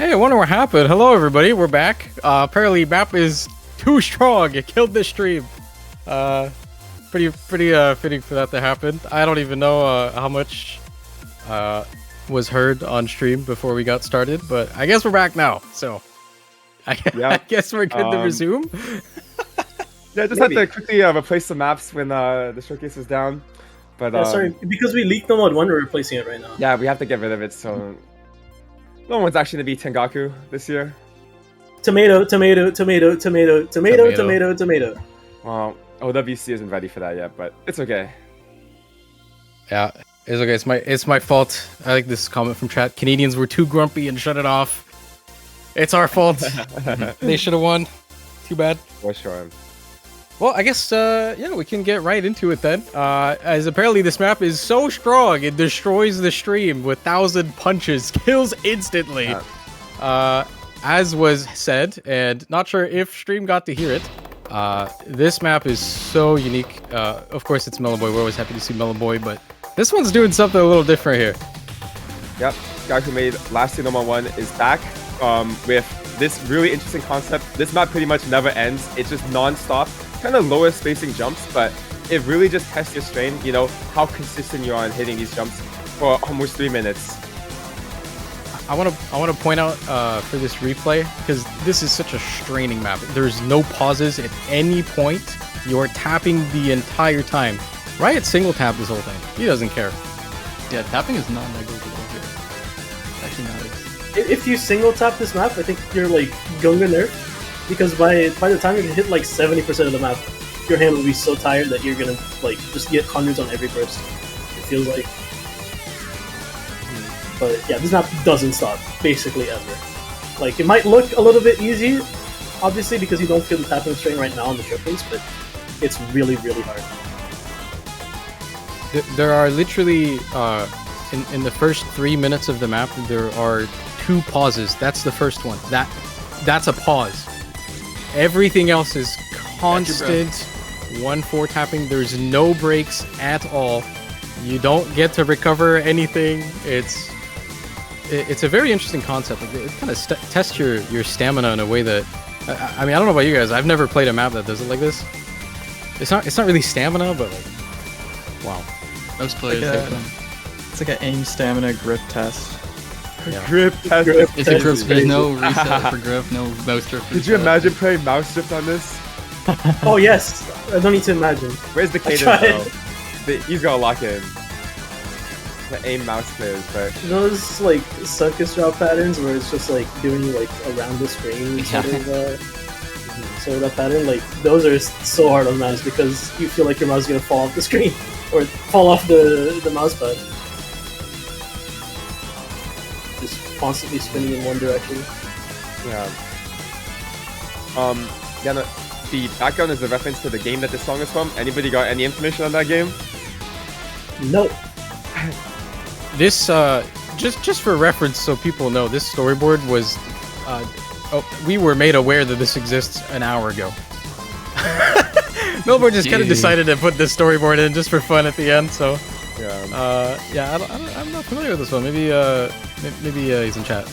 Hey, I wonder what happened. Hello, everybody. We're back. Apparently, map is too strong. It killed the stream. Pretty fitting for that to happen. I don't even know how much was heard on stream before we got started, but I guess we're back now. So, I guess we're good to resume. Yeah, just had to quickly replace the maps when the showcase was down. But sorry, because we leaked the mod 1, we're replacing it right now. Yeah, we have to get rid of it, so no one's actually gonna be Tengaku this year. Tomato, tomato, tomato, tomato, tomato, tomato, tomato. Well, OWC isn't ready for that yet, but it's okay. Yeah, it's okay. It's my fault. I like this comment from chat. Canadians were too grumpy and shut it off. It's our fault. They should have won. Too bad. For sure. Well, I guess, yeah, we can get right into it then. As apparently this map is so strong, it destroys the stream with 1,000 punches, kills instantly. As was said, and not sure if stream got to hear it, this map is so unique. Of course, it's Mellow Boy. We're always happy to see Mellow Boy, but this one's doing something a little different here. Yep, guy who made last year #1 is back with this really interesting concept. This map pretty much never ends. It's just non-stop. Kind of lower spacing jumps, but it really just tests your strain, you know, how consistent you are in hitting these jumps for almost 3 minutes. I want to point out for this replay, because this is such a straining map. There's no pauses at any point. You're tapping the entire time. Riot single tap this whole thing. He doesn't care. Yeah, tapping is not negligible here. Actually not. If you single tap this map, I think you're like Gunga nerf. Because by the time you hit like 70% of the map, your hand will be so tired that you're gonna like just get hundreds on every burst. It feels like. But yeah, this map doesn't stop basically ever. Like it might look a little bit easy, obviously because you don't feel the tapping strain right now on the showcase, but it's really hard. There are literally in the first 3 minutes of the map there are 2 pauses. That's the first one. That's a pause. Everything else is constant 1-4 tapping. There's no breaks at all. You don't get to recover anything. It's a very interesting concept. Like, it kind of tests your stamina in a way that I mean, I don't know about you guys. I've never played a map that does it like this. It's not really stamina, but like, wow. Most players it's like an aim, stamina, grip test. Yeah. Grip test. It's a grip. There's no reset for grip, no mouse drift. Did you imagine playing mouse drift on this? Oh yes, I don't need to imagine. Where's the cadence though? He's gonna lock in. The aim mouse players, but those like circus drop patterns where it's just like doing like around the screen sort of that pattern, like those are so hard on mouse because you feel like your mouse is gonna fall off the screen or fall off the mouse pad. Just constantly spinning in one direction. yeah. Yeah, no, the background is a reference to the game that this song is from. Anybody got any information on that game? Nope. This just for reference, so people know, this storyboard was we were made aware that this exists an hour ago. Melbourne just kind of decided to put this storyboard in just for fun at the end. So yeah, I'm not familiar with this one. Maybe he's in chat.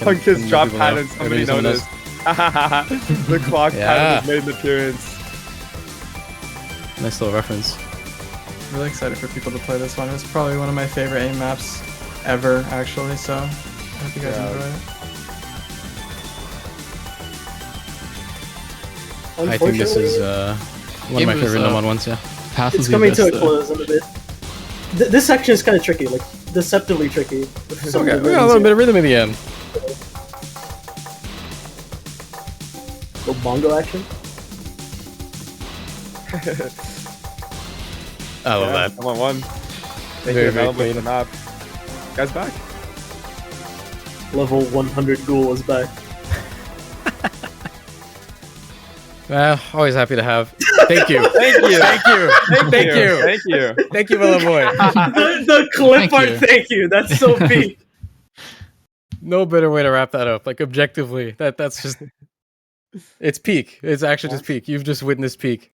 Punk his drop pattern. Somebody noticed. The clock pattern has made an appearance. Nice little reference. Really excited for people to play this one. It's probably one of my favorite aim maps ever, actually, so I hope you guys enjoy it. I think this is one of my favorite #1 ones, yeah. It's coming to a close in a bit. This section is kind of tricky, like deceptively tricky. We got a little bit of rhythm in the end. Little bongo action. I love that. #1. Thank Very, you, very available for the map. Guys back? Level 100 Ghoul is back. Well, always happy to have. Thank you. Thank you. Thank you. Thank you. Thank you. Thank you, Mellow Boy. the clip art, thank you. That's so peak. No better way to wrap that up. Like, objectively, that's just... It's peak. It's actually just peak. You've just witnessed peak.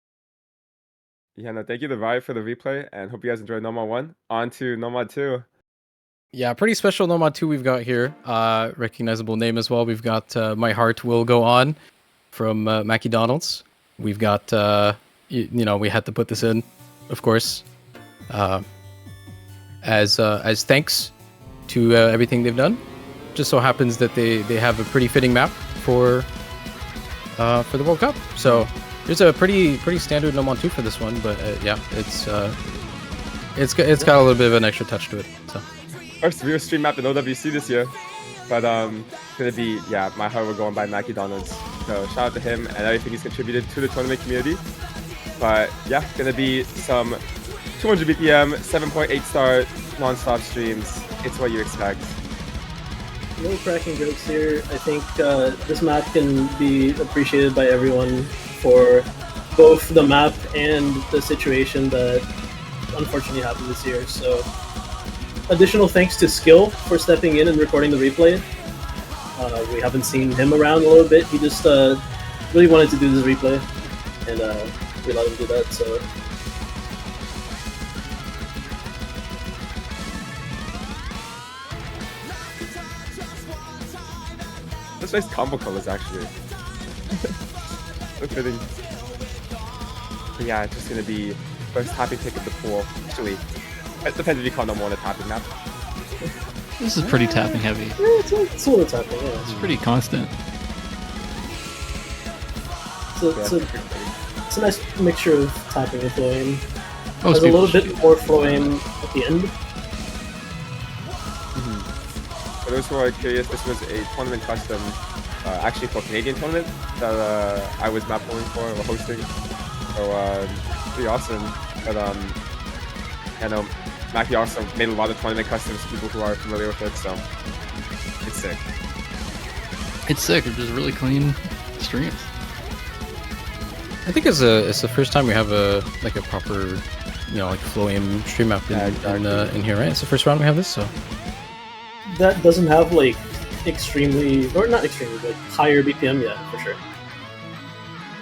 Yeah, no, thank you to Riot for the replay, and hope you guys enjoyed #1. On to #2. Yeah, pretty special Nomad 2 we've got here. Recognizable name as well. We've got My Heart Will Go On from Mackie Donalds. We've got, we had to put this in, of course, as thanks to everything they've done. Just so happens that they have a pretty fitting map for the World Cup. So there's a pretty standard Nomad 2 for this one, but yeah, it's got a little bit of an extra touch to it. So. First real stream map in OWC this year, but gonna be My Heart Will Go On by Mackie Donalds. So shout out to him and everything he's contributed to the tournament community. But yeah, gonna be some 200 BPM, 7.8 star non-stop streams. It's what you expect. No cracking jokes here. I think this map can be appreciated by everyone for both the map and the situation that unfortunately happened this year. So. Additional thanks to Skill for stepping in and recording the replay. We haven't seen him around a little bit. He just really wanted to do this replay, and we let him do that. So that's nice combo colors actually. So fitting. But yeah, it's just gonna be first happy pick of the pool. Actually. It depends if you call them one a tapping map. This is pretty tapping heavy. yeah, it's sort of tapping. Yeah, It's pretty constant. it's a nice mixture of tapping and flowing. Most There's a little people bit more flowing at the end. For those who are curious, this was a tournament custom, actually for Canadian tournament that I was Mappooling for or hosting. So pretty awesome. But I know Mackie also made a lot of tournament customs for people who are familiar with it, so it's sick. It's sick. It's just really clean streams. I think it's the first time we have a proper, flow-aim stream map in here, right? It's the first round we have this, so. That doesn't have like not extremely, like higher BPM yet for sure.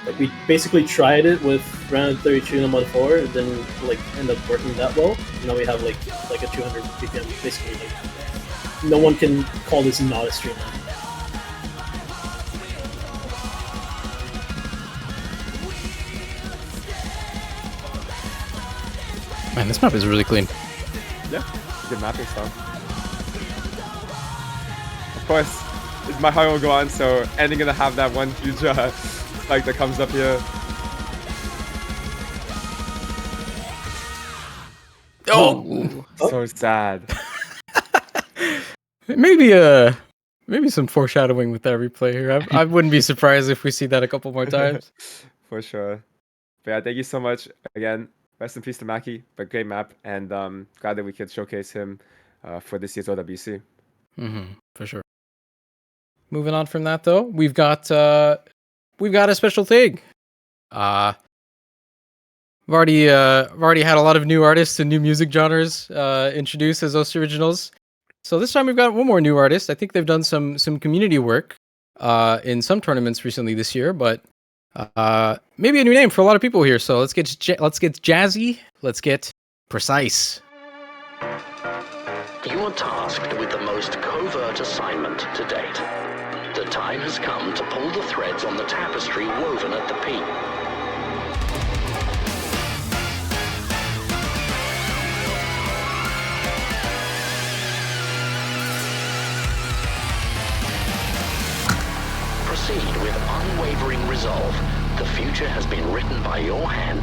Like we basically tried it with round 32 and mod 4, and then like end up working that well. Now we have like a 200 BPM. Basically, like no one can call this not a stream map. Man, this map is really clean. Yeah, good mapping stuff. Of course, My Heart Will Go On, so ending gonna have that one huge spike that comes up here. Oh, so sad. Maybe some foreshadowing with that replay here. I wouldn't be surprised if we see that a couple more times. For sure. But yeah, thank you so much again. Rest in peace to Mackie, but great map, and glad that we could showcase him for this year's OWC. For sure. Moving on from that, though, we've got a special thing. We've already had a lot of new artists and new music genres introduced as OC originals. So this time we've got one more new artist. I think they've done some community work in some tournaments recently this year, but maybe a new name for a lot of people here. So let's get jazzy. Let's get precise. You are tasked with the most covert assignment to date. The time has come to pull the threads on the tapestry woven at the peak. Proceed with unwavering resolve. The future has been written by your hand.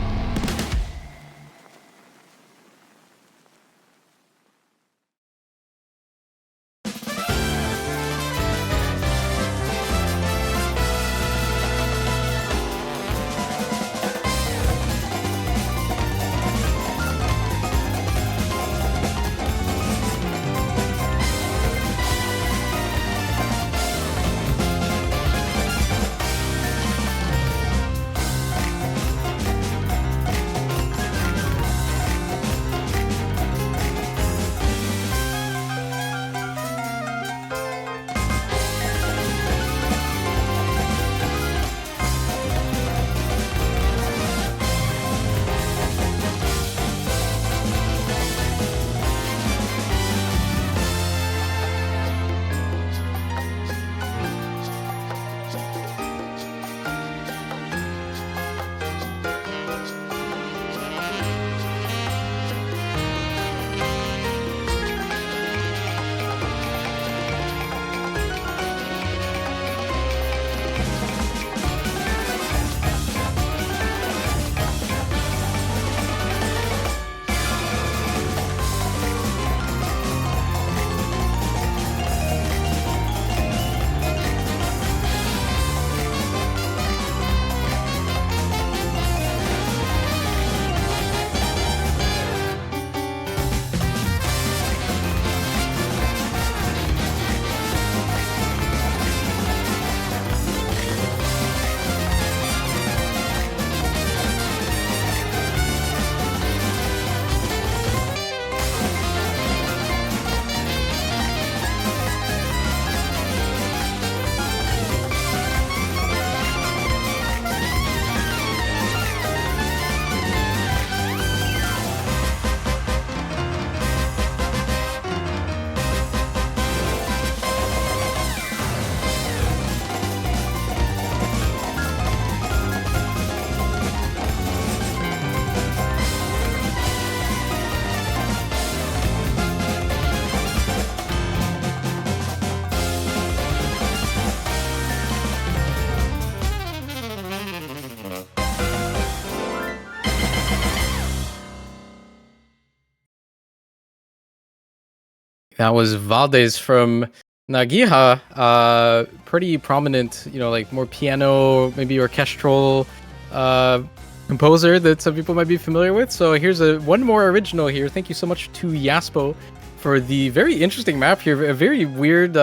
That was Valdez from Nagiha. Pretty prominent, like more piano, maybe orchestral composer that some people might be familiar with. So here's one more original here. Thank you so much to Yaspo for the very interesting map here. A very weird,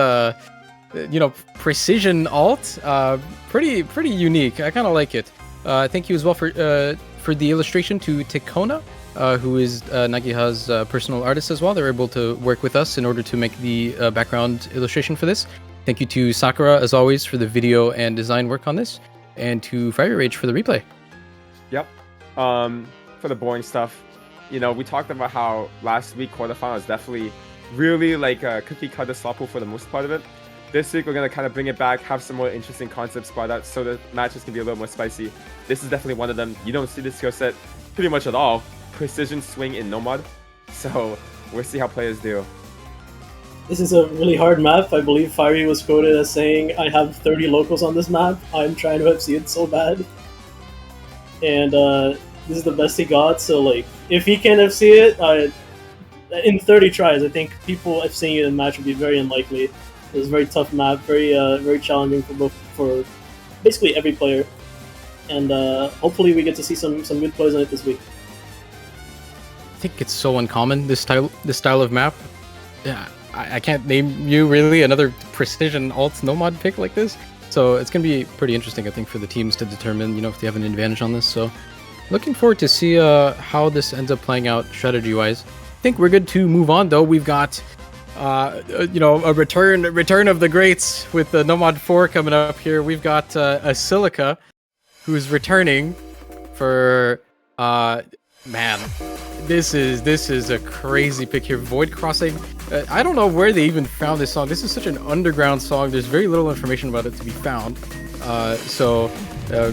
precision alt. Pretty unique. I kind of like it. Thank you as well for the illustration to Tikona, who is Nagiha's personal artist as well. They're able to work with us in order to make the background illustration for this. Thank you to Sakura, as always, for the video and design work on this, and to Fire Rage for the replay. Yep. For the boring stuff, we talked about how last week quarterfinal is definitely really like a cookie cutter slot pool for the most part of it. This week we're gonna kind of bring it back, have some more interesting concepts brought out, so the matches can be a little more spicy. This is definitely one of them. You don't see this skill set pretty much at all. Precision swing in Nomad. So we'll see how players do. This is a really hard map. I believe Fiery was quoted as saying, "I have 30 locals on this map. I'm trying to FC it so bad." And this is the best he got. So like, if he can FC it, in 30 tries, I think people FCing it in the match would be very unlikely. It's a very tough map, very challenging for basically every player. And hopefully we get to see some good plays on it this week. I think it's so uncommon, this style of map. Yeah, I can't name you really another precision alt nomad pick like this. So it's going to be pretty interesting, I think, for the teams to determine, if they have an advantage on this. So looking forward to see how this ends up playing out strategy-wise. I think we're good to move on, though. We've got, a return of the greats with the Nomad 4 coming up here. We've got a Silica who's returning for... Man, this is a crazy pick here. Void Crossing. I don't know where they even found this song. This is such an underground song. There's very little information about it to be found. So,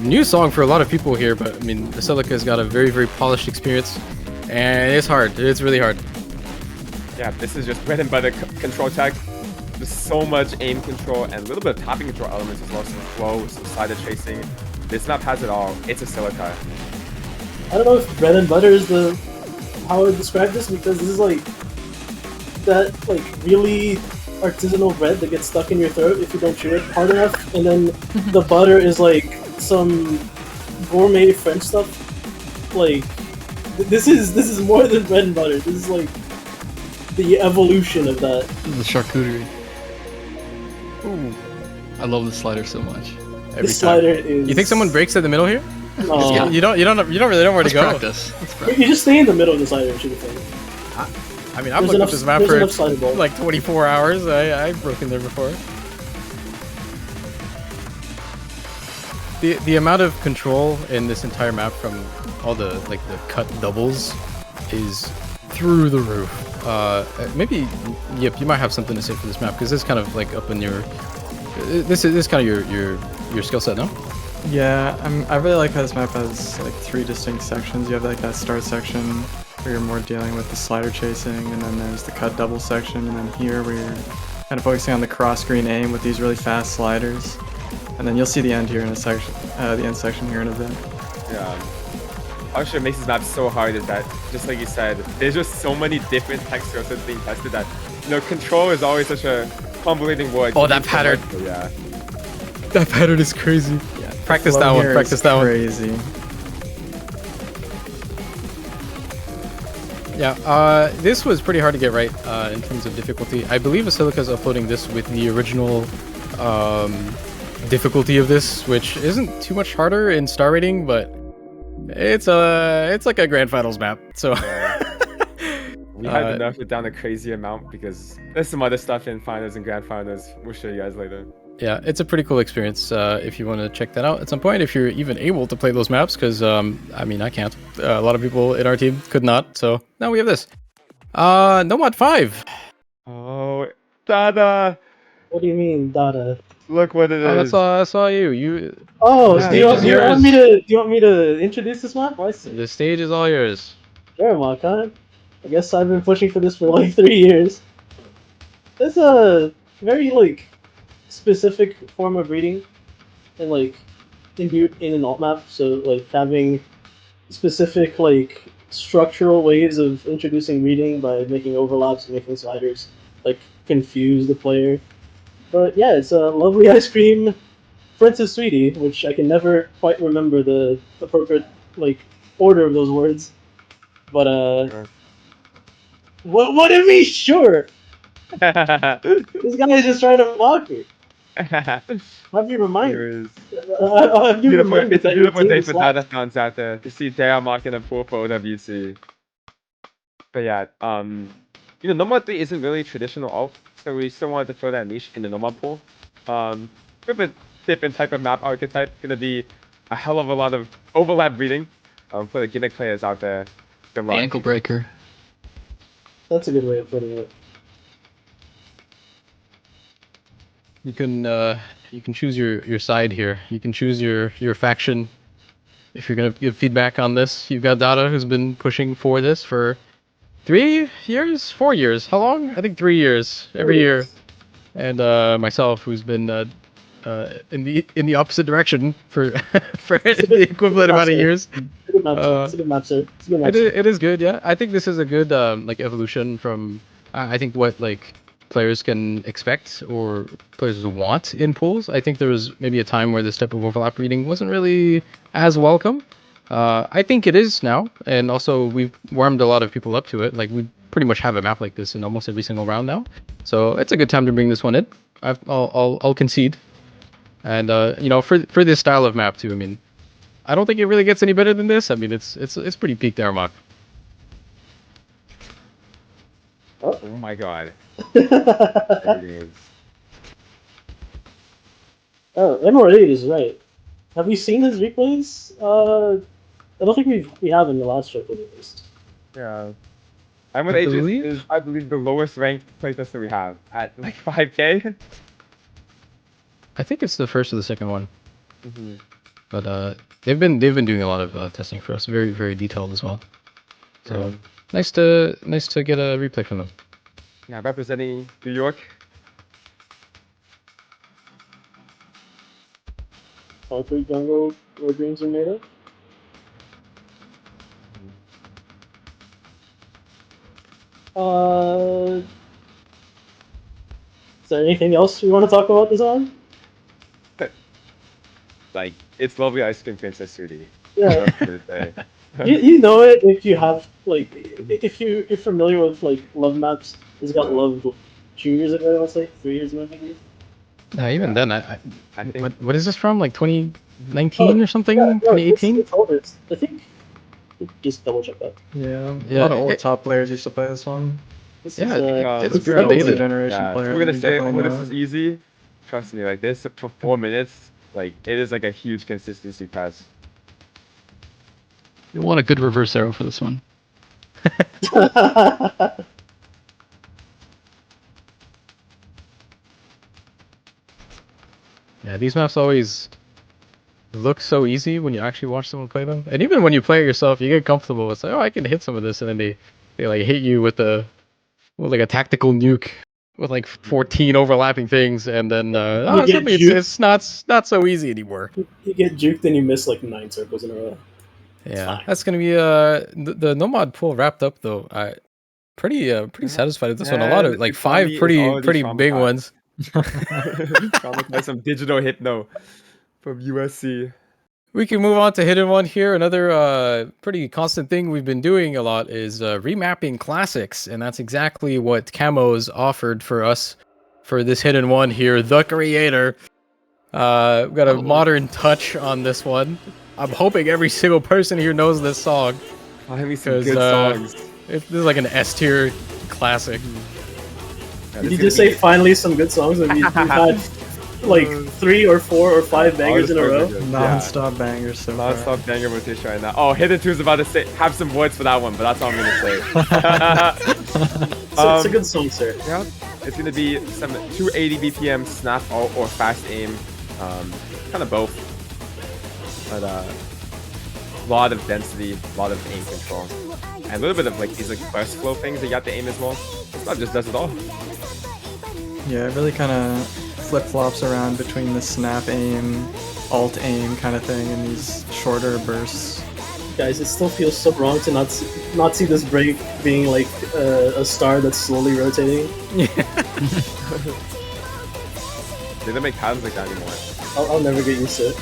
new song for a lot of people here. But I mean, Silica's got a very, very polished experience, and it's hard. It's really hard. Yeah, this is just bread and butter control tech. There's so much aim control and a little bit of tapping control elements as well. Some flow, some slider chasing. This map has it all. It's a Silica. I don't know if bread and butter is how I would describe this, because this is like that really artisanal bread that gets stuck in your throat if you don't chew it hard enough, and then the butter is like some gourmet French stuff. Like this is more than bread and butter. This is like the evolution of that. The charcuterie. Ooh, I love the slider so much. This slider is. You think someone breaks in the middle here? No. You don't really know where to go. Let's practice. You just stay in the middle of the slider, should have. I mean, I've looked at this map for like 24 hours. I've broken there before. The amount of control in this entire map from all the cut doubles is through the roof. Maybe Yip, you might have something to say for this map, because this is kind of like up in your. This is kind of your skill set, no? Yeah, I really like how this map has like 3 distinct sections. You have like that start section where you're more dealing with the slider chasing, and then there's the cut double section, and then here where you're kind of focusing on the cross-screen aim with these really fast sliders. And then you'll see the end here in a section, the end section here in a bit. Yeah. Actually, what makes this map so hard is that, just like you said, there's just so many different tech skill sets being tested that, control is always such a convoluting word. Oh, that pattern. Yeah. That pattern is crazy. Yeah. Practice that one. Practice that one. Crazy. Yeah, this was pretty hard to get right in terms of difficulty. I believe Basilica's uploading this with the original difficulty of this, which isn't too much harder in star rating, but it's like a grand finals map. So we had to nerf it down a crazy amount because there's some other stuff in finals and grand finals. We'll show you guys later. Yeah, it's a pretty cool experience if you want to check that out at some point, if you're even able to play those maps, because, I mean, I can't. A lot of people in our team could not, so now we have this. Nomad 5. Oh, Dada! What do you mean, Dada? Look what it is. I saw you. Oh, Yeah, do you want me to introduce this map? The stage is all yours. Sure, Makan. I guess I've been pushing for this for like 3 years. There's a very, specific form of reading and imbued in an alt map, so having specific structural ways of introducing reading by making overlaps and making sliders like confuse the player. But yeah, it's a lovely ice cream, Princess Sweetie, which I can never quite remember the appropriate like order of those words. But Sure. what if he's sure? This guy is just trying to mock me. Have you remind? Anyways, Have you reminded it's a that your beautiful team day is for slack? data fans out there to see Dara marking a pool for OWC. But yeah, Nomad 3 isn't really traditional ult, so we still wanted to throw that niche in the Nomad pool. With a different type of map archetype, gonna be a hell of a lot of overlap breeding for the gimmick players out there. Good The luck. ankle breaker. That's a good way of putting it. You can choose your side here. You can choose your faction. If you're gonna give feedback on this, you've got Dada, who's been pushing for this for 3 years, 4 years. How long? I think 3 years every year. And myself, who's been in the opposite direction for for the equivalent amount of years. It's a good map, sir. It's a good map, sir. It's a good map, It sir. is, it is good, yeah. I think this is a good like evolution from I think what like players can expect or players want in pools. I think there was maybe a time where this type of overlap reading wasn't really as welcome. I think it is now, and also we've warmed a lot of people up to it. Like we pretty much have a map like this in almost every single round now, so it's a good time to bring this one in. I'll concede, and for this style of map too. I mean, I don't think it really gets any better than this. I mean, it's pretty peak Darmok. Oh my god. There it is. Oh, Emerald 8 is right. Have we seen his replays? I don't think we have in the last trip at least. Yeah. I'm with Aegis believe- is, I believe, the lowest ranked playtester we have at like 5k. I think it's the first or the second one, Mhm. but they've been doing a lot of testing for us, very very detailed as well. So Yeah. nice to get a replay from them. Yeah, representing New York. Concrete jungle where dreams are made of. Is there anything else we want to talk about this on? Like, it's lovely ice cream Princess Sudi. Yeah. Say. You know it if you have like if you're familiar with like love maps. It's got love 2 years ago, I'll say 3 years ago maybe. No, even then, I think what is this from? Like 2019 or something? Yeah, no, 2018? it's older. I think just double check that. Yeah, Yeah, a lot of old it- top players used to play this one. This Yeah, is, it's If you're an outdated. older generation yeah, player, we're gonna you say, definitely this know is it. easy. Trust me, like this for 4 minutes, like it is like a huge consistency pass. You'll want a good reverse arrow for this one. Yeah, these maps always look so easy when you actually watch someone play them, and even when you play it yourself, you get comfortable. It's like, oh, I can hit some of this, and then they like hit you with like a tactical nuke with like 14 overlapping things, and then You get suddenly juked. it's not so easy anymore. You get juked and you miss like 9 circles in a row. Yeah, fine. that's gonna be the Nomad pool wrapped up though. I pretty satisfied with this one. A lot of And like Ikami 5 is pretty already big traumatized. ones. Like some digital hypno from USC. We can move on to hidden one here. Another pretty constant thing we've been doing a lot is remapping classics, and that's exactly what Camo's offered for us for this hidden one here. The Creator. We've got a modern touch on this one. I'm hoping every single person here knows this song. Find me some 'Cause, good songs. This is like an S tier classic. Yeah, Did this you is just gonna say finally some good songs? And we've had like 3 or 4 or 5 bangers in a row. Non-stop bangers so far. Non-stop banger rotation right now. Oh, Hidden 2 is about to say have some words for that one, but that's all I'm gonna say. So it's a good song, sir. Yeah, it's gonna be some 280 BPM snap or fast aim, kind of both. But a lot of density, a lot of aim control, and a little bit of like these like burst flow things that you have to aim as well. That just does it all. Yeah, it really kind of flip-flops around between the snap aim, alt aim kind of thing and these shorter bursts. Guys, it still feels so wrong to not see this break being like a star that's slowly rotating. They don't make patterns like that anymore. I'll never get used to it.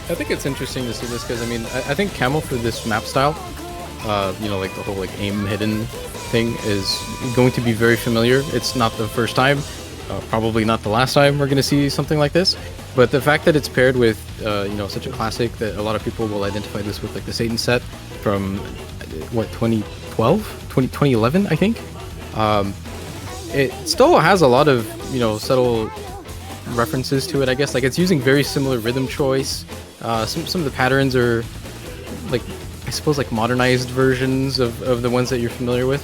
I think it's interesting to see this because I mean I think Camel for this map style, you know, like the whole like aim hidden thing is going to be very familiar. It's not the first time, probably not the last time we're gonna see something like this. But the fact that it's paired with you know, such a classic that a lot of people will identify this with, like the Satan set from what 2012, 2011 I think. It still has a lot of, you know, subtle references to it, I guess. Like it's using very similar rhythm choice. Some of the patterns are like, I suppose, like modernized versions of the ones that you're familiar with.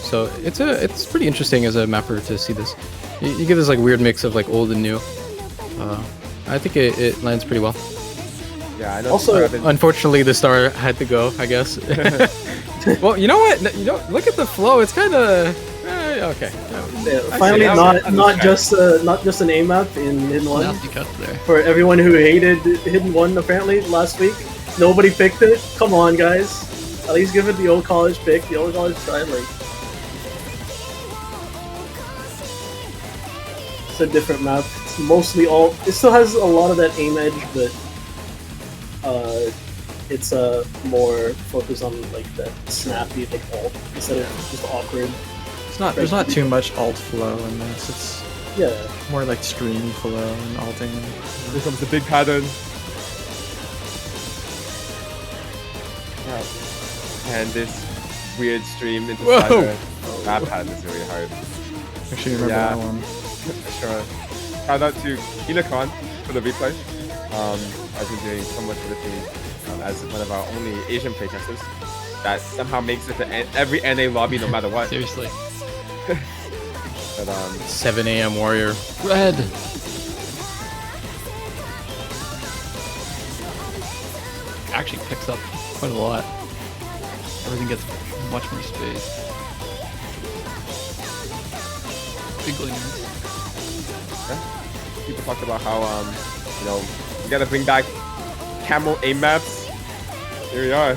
So it's pretty interesting as a mapper to see this. You get this like weird mix of like old and new. I think it lands pretty well. Yeah, I know. Also, Unfortunately, the star had to go, I guess. Well, you know what? You know, look at the flow. It's kind of okay. yeah, finally, not just an aim map in Hidden One. Nasty cut there. For everyone who hated Hidden One apparently last week, nobody picked it. Come on, guys. At least give it the old college pick, the old college try. Like, it's a different map. It's mostly all. It still has a lot of that aim edge, but it's more focused on like that snappy like alt instead of just awkward. It's not. There's not too much alt flow in this. It's Yeah. more like stream flow and alting. Here comes the big pattern. Yeah. And this weird stream into Whoa. That pattern is really hard. Make sure you remember Yeah. that one. Sure. Shout out to Inakon for the replay. I've been doing so much for the team as one of our only Asian playtesters that somehow makes it to every NA lobby no matter what. Seriously. But 7 a.m. warrior. Red. Actually picks up quite a lot. Everything gets much more space. Big gleaners. people talked about how you know, we gotta bring back camel aim maps. Here we are. I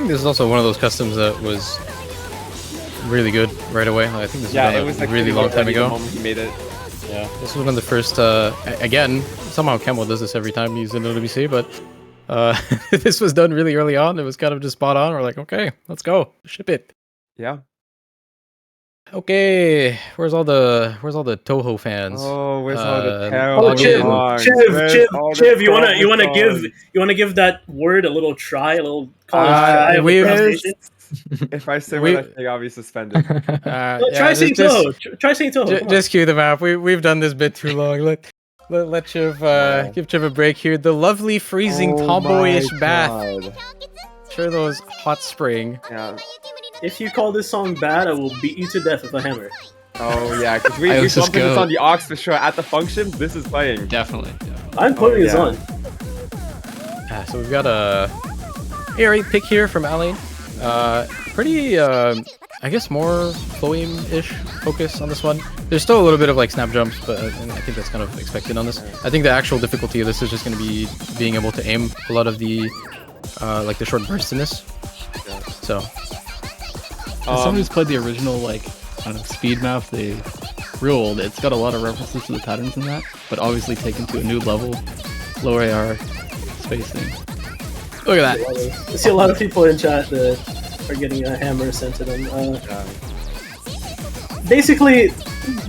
think this is also one of those customs that was really good right away. I think this Yeah, was it was a like really long time the ago. moment he made it. Yeah, this was one of the first. Again, somehow Camel does this every time he's in OWC, but this was done really early on. It was kind of just spot on. We're like, okay, let's go, ship it. Yeah. Okay, where's all the Toho fans? Oh, where's all the Oh, terrible songs? Chiv, you wanna give that word a little try, a little college try of we've- pronunciation? If I say what I think, I'll be suspended. Try saying Toho. Try saying Toho. come on. Just cue the map. We've done this bit too long. Let Chiv give Chiv a break here. The lovely freezing tomboyish bath. Sure, those hot spring. Yeah. If you call this song bad, I will beat you to death with a hammer. Oh yeah, because we Let's just bumped this go. on the aux for sure. At the function, this is playing. Definitely. I'm putting this yeah. on. So we've got a airy pick here from Alain. Pretty, I guess more flowy-ish focus on this one. There's still a little bit of like snap jumps, but I think that's kind of expected on this. I think the actual difficulty of this is just going to be being able to aim a lot of the like the short bursts in this. So As someone who's played the original, like, I don't know, speed map, they ruled. It's got a lot of references to the patterns in that, but obviously taken to a new level. Lower AR spacing. look at that. I see a lot of people in chat that are getting a hammer sent to them. Basically,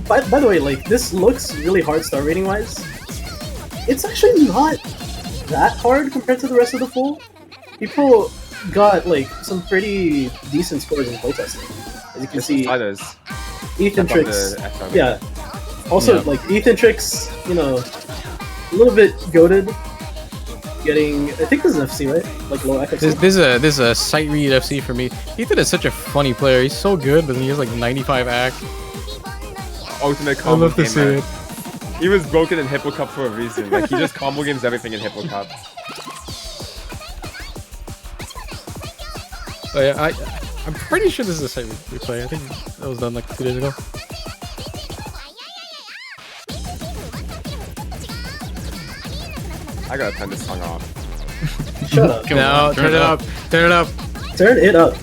by the way, like, this looks really hard star rating wise. It's actually not that hard compared to the rest of the pool. People got like some pretty decent scores in playtesting. As you can see, Others. Ethan Step up Tricks. the SRM. Yeah. Also, Yeah. like Ethan Tricks, you know, a little bit goated. Getting, I think this is FC, right? Like low accuracy. This is a sight read FC for me. Ethan is such a funny player. He's so good, but then he has like 95 act. Ultimate I combo love to game, see man. it. He was broken in Hippo Cup for a reason. Like he just combo games everything in Hippo Cup. Oh yeah, I'm pretty sure this is a sight replay. I think that was done like 2 days ago. I gotta turn this song off. Shut up. Come No, on, turn it up. Turn it up. Turn it up.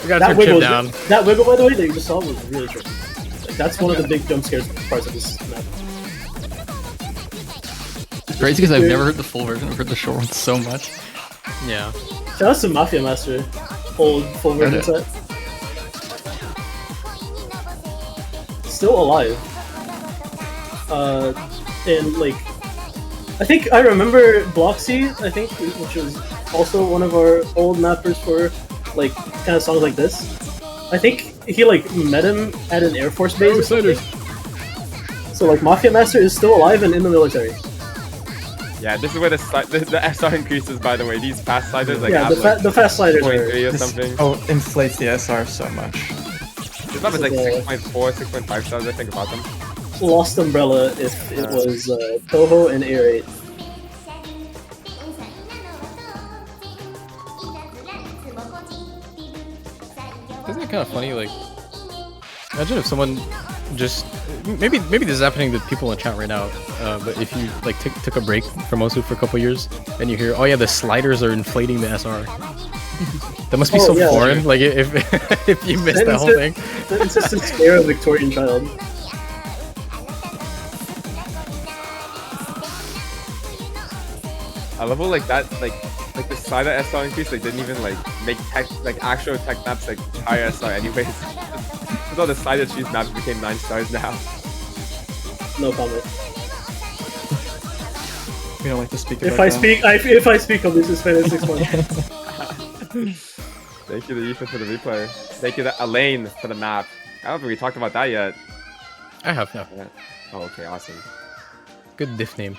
We gotta turn Chip down. That wiggle, by the way, that you just saw was really tricky. Like, that's one of the big jump scares parts of this map. It's crazy because I've never heard the full version. I've heard the short one so much. Yeah. Shout out to Mafia Master, old full version set. Still alive. And like, I think I remember Bloxy, I think, which was also one of our old mappers for like kind of songs like this. I think he like met him at an Air Force base. So like Mafia Master is still alive and in the military. Yeah, this is where the SR increases, by the way. These fast sliders, like, yeah, have, the fast sliders 0.3 are... or something. Oh, inflates the SR so much. This map is like 6.4, 6.5 stars, I think, about them. Lost Umbrella if it was Toho and Air 8. Isn't it kind of funny? Like, imagine if someone just maybe this is happening to people in chat right now. But if you like took a break from Osu for a couple years and you hear, oh yeah, the sliders are inflating the SR. That must be so foreign. Like if if you missed that whole thing. It's just a scare of Victorian child. I love how like that, like the slider SR increase, like didn't even like make actual tech maps like higher SR anyways. Because all the slider cheese maps became 9 stars now. No comment. We don't like to speak If about I that. speak, if I speak, I'll be suspended 6 months. Thank you to Ethan for the replay. Thank you to Elaine for the map. I don't think we talked about that yet. I have, yeah. Oh, okay, awesome. Good diff name.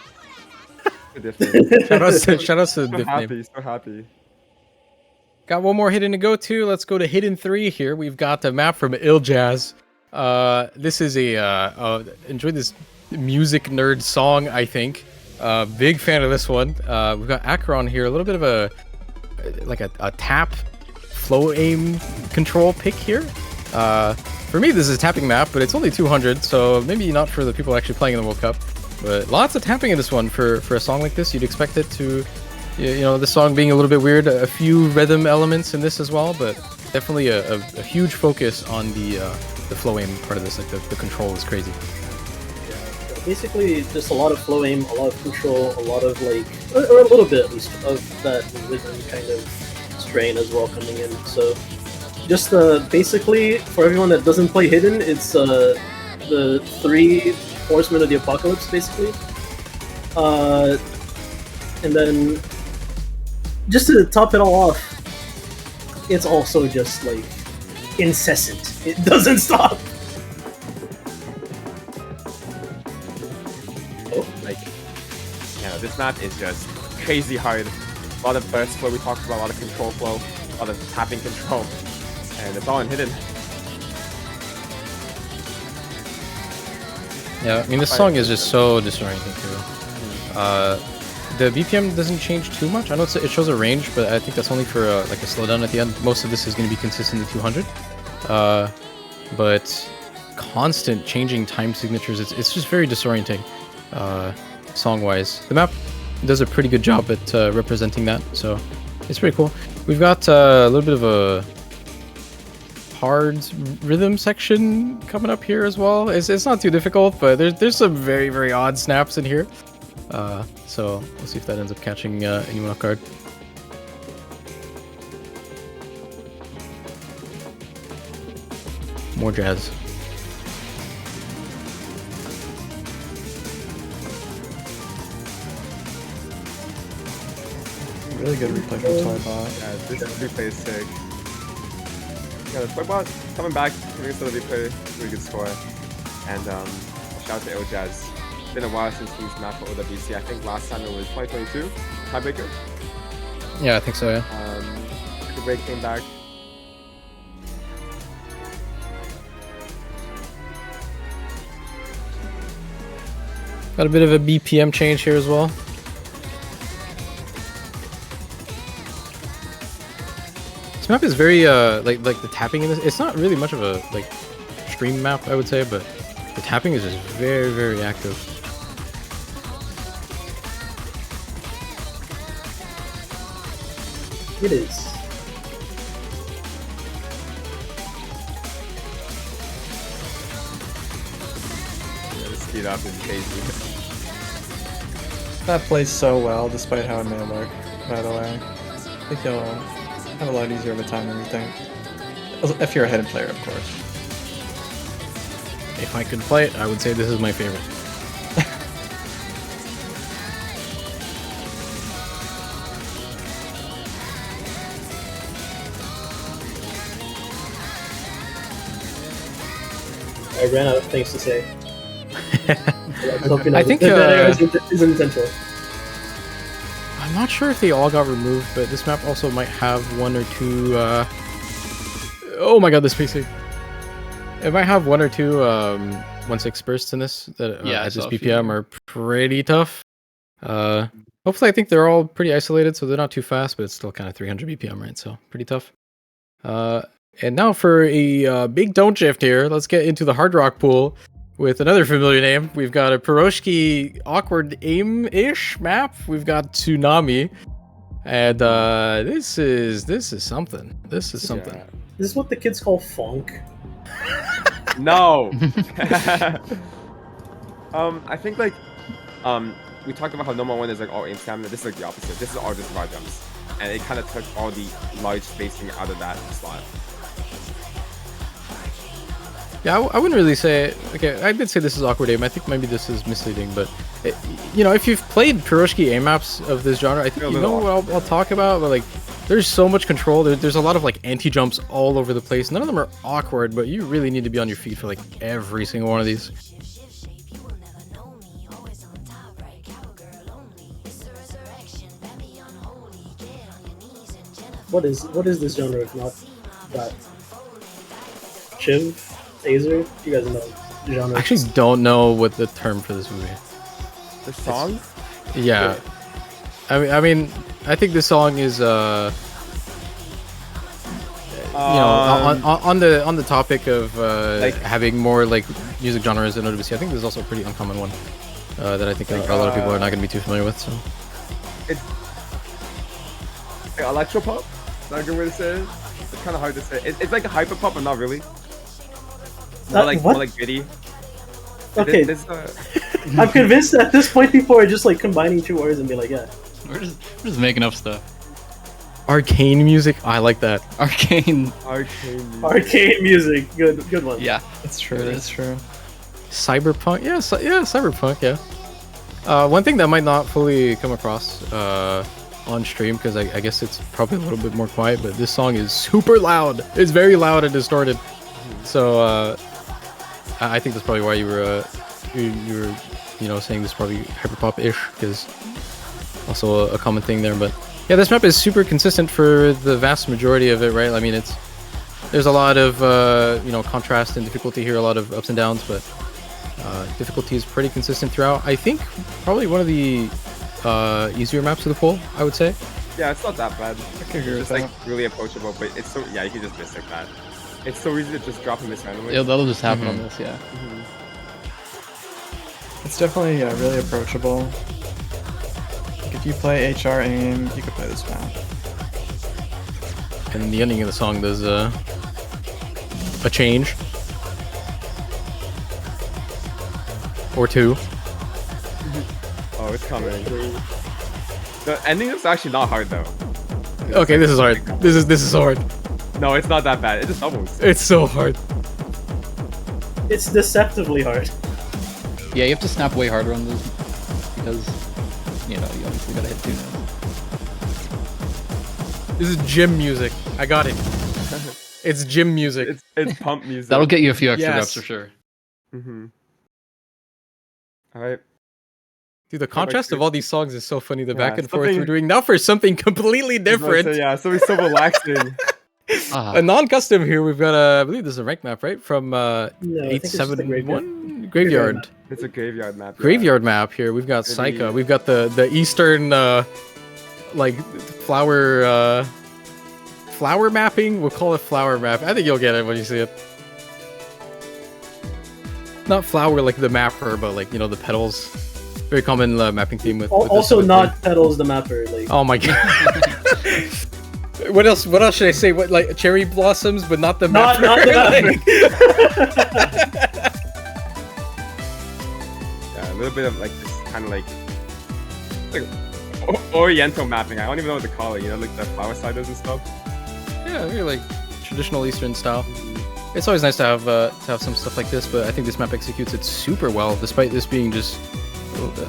Good difference. Shout outs to the So diff happy, name. so happy. Got one more hidden to go to. Let's go to hidden 3 here. We've got a map from Iljaz. This is enjoy this music nerd song, I think. Big fan of this one. We've got Acheron here, a little bit of a tap flow aim control pick here. For me, this is a tapping map, but it's only 200, so maybe not for the people actually playing in the World Cup. But lots of tapping in this one for a song like this. You'd expect it to, you know, the song being a little bit weird. A few rhythm elements in this as well, but definitely a huge focus on the flow aim part of this. Like the control is crazy. Basically, just a lot of flow aim, a lot of control, a lot of like, or a little bit at least of that rhythm kind of strain as well coming in. So, just basically for everyone that doesn't play hidden, it's the 3 Horsemen of the Apocalypse, basically. And then, just to top it all off, it's also just like incessant. It doesn't stop. This map is just crazy hard. A lot of burst flow we talked about, a lot of control flow, a lot of tapping control, and it's all in hidden. Yeah, I mean this song is just so disorienting too. The BPM doesn't change too much. I know it shows a range, but I think that's only for like a slowdown at the end. Most of this is going to be consistently 200. But constant changing time signatures, it's just very disorienting. Song-wise, the map does a pretty good job at representing that, so it's pretty cool. We've got a little bit of a hard rhythm section coming up here as well. It's not too difficult, but there's some very, very odd snaps in here. So we'll see if that ends up catching anyone off guard. More jazz. Really good replay from Toybot. Yeah, this replay is sick. Yeah, the Toybot coming back, giving us another replay, really good score. And shout out to Iljaz. It's been a while since he's mapped for OWC. I think last time it was 2022, tiebreaker. Yeah, I think so, yeah. The break came back. Got a bit of a BPM change here as well. This map is very like the tapping in this. It's not really much of a like stream map, I would say, but the tapping is just very, very active. It is. Yeah, the speed up is crazy. That plays so well, despite how it may look, by the way. I think you'll have a lot easier of a time than you think. If you're a hidden player, of course. If I could play it, I would say this is my favorite. I ran out of things to say. I think is intentional. I'm not sure if they all got removed, but this map also might have one or two. Oh my god, this PC! It might have one or two 1/6 bursts in this that at this BPM are pretty tough. Hopefully, I think they're all pretty isolated, so they're not too fast, but it's still kind of 300 BPM, right? So pretty tough. And now for a big tone shift here, let's get into the hard rock pool with another familiar name. We've got a Piroshki awkward aim-ish map. We've got Tsunami, and this is something. This is something. Yeah. Is this what the kids call funk? No. I think like we talked about how number one is like all aim stamina. This is like the opposite. This is all just raw jumps, and it kind of took all the large spacing out of that slot. Yeah, I wouldn't really say. Okay, I did say this is awkward aim. I think maybe this is misleading, but you know, if you've played Piroshki aim maps of this genre, I think you know what I'll talk about. But like, there's so much control. There's a lot of like anti jumps all over the place. None of them are awkward, but you really need to be on your feet for like every single one of these. What is this genre if not that? Chiv? Azer? You guys know the genre. I actually don't know what the term for this movie. The song? Yeah. I mean, I think the song is you know, on the topic of like having more like music genres in OWC. I think this is also a pretty uncommon one that I think a lot of people are not going to be too familiar with. So. It's like electropop. Not a good way to say it. It's kind of hard to say. It's like a hyperpop, but not really. More like gritty. Okay. I'm convinced at this point people are just like combining two words and be like, yeah. We're just making up stuff. Arcane music. I like that. Arcane music. Good one. Yeah, It's true. It's true. Cyberpunk. Yeah, cyberpunk. Yeah. One thing that might not fully come across on stream, because I guess it's probably a little bit more quiet, but this song is super loud. It's very loud and distorted. So I think that's probably why you were you know, saying this is probably hyperpop-ish, because also a common thing there. But yeah, this map is super consistent for the vast majority of it, right? I mean, there's a lot of you know, contrast and difficulty here, a lot of ups and downs, but difficulty is pretty consistent throughout. I think probably one of the easier maps of the pool, I would say. Yeah, it's not that bad. I can agree with It's that. like really approachable, but it's so you can just miss like that. It's so easy to just drop and miss randomly. Yeah, that'll just happen on this. Yeah. It's definitely really approachable. Like, if you play HR aim, you could play this map. And the ending of the song does a change or two. Oh, it's coming. The ending is actually not hard though. Okay, this is hard. This is hard. No, it's not that bad. It just doubles. It's so hard. It's deceptively hard. Yeah, you have to snap way harder on this because you know you obviously gotta hit 2 now. This is gym music. I got it. It's gym music. It's pump music. That'll get you a few extra Yes. reps for sure. All right. Dude, the contrast of all these songs is so funny. The back and forth something- we're doing now for something completely different. Yeah, so it's so relaxing. A non-custom here. We've got I believe this is a rank map, right? From I think it's just a 871 Graveyard. It's a graveyard map. yeah. Graveyard map here. We've got Psycho. We've got the eastern like flower mapping. We'll call it flower map. I think you'll get it when you see it. Not flower like the mapper, but like, you know, the petals. Very common mapping theme with Also this not Petals the Mapper. Like, oh my god. What else? What else should I say? What, like cherry blossoms, but not the Not mapper? the Yeah, a little bit of like this kind of like Oriental mapping. I don't even know what to call it. You know, like the flower sliders and stuff. Yeah, very like traditional Eastern style. It's always nice to have some stuff like this, but I think this map executes it super well, despite this being just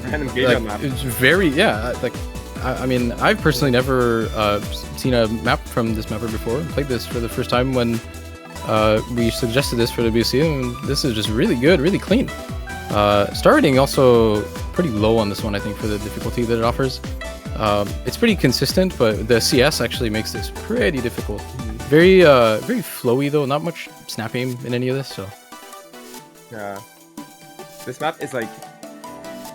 Random gauge map. It's very like. I mean, I've personally never seen a map from this mapper before. Played this for the first time when we suggested this for the WC, and this is just really good, really clean. Star rating also pretty low on this one, I think, for the difficulty that it offers. It's pretty consistent, but the CS actually makes this pretty difficult. Very flowy though, not much snap aim in any of this, so. Yeah. This map is like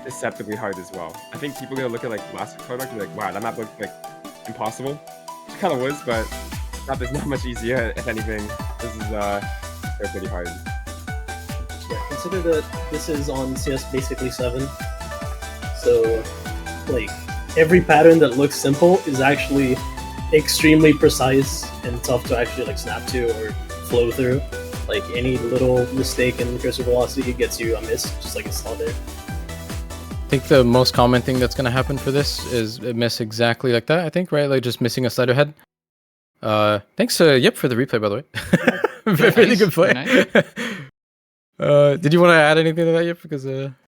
deceptively hard as well. I think people are gonna look at like last product and be like, wow, that map looked like impossible. Which kind of was, but map is not much easier, if anything. This is they're pretty hard. Yeah, consider that this is on CS basically 7. So, like, every pattern that looks simple is actually extremely precise and tough to actually like snap to or flow through. Like any little mistake in cursor velocity gets you a miss, just like it's all there. I think the most common thing that's going to happen for this is a miss exactly like that, I think, right? Like just missing a slider head. Thanks Yip for the replay, by the way. Really good play. Nice. Did you want to add anything to that, Yip? Because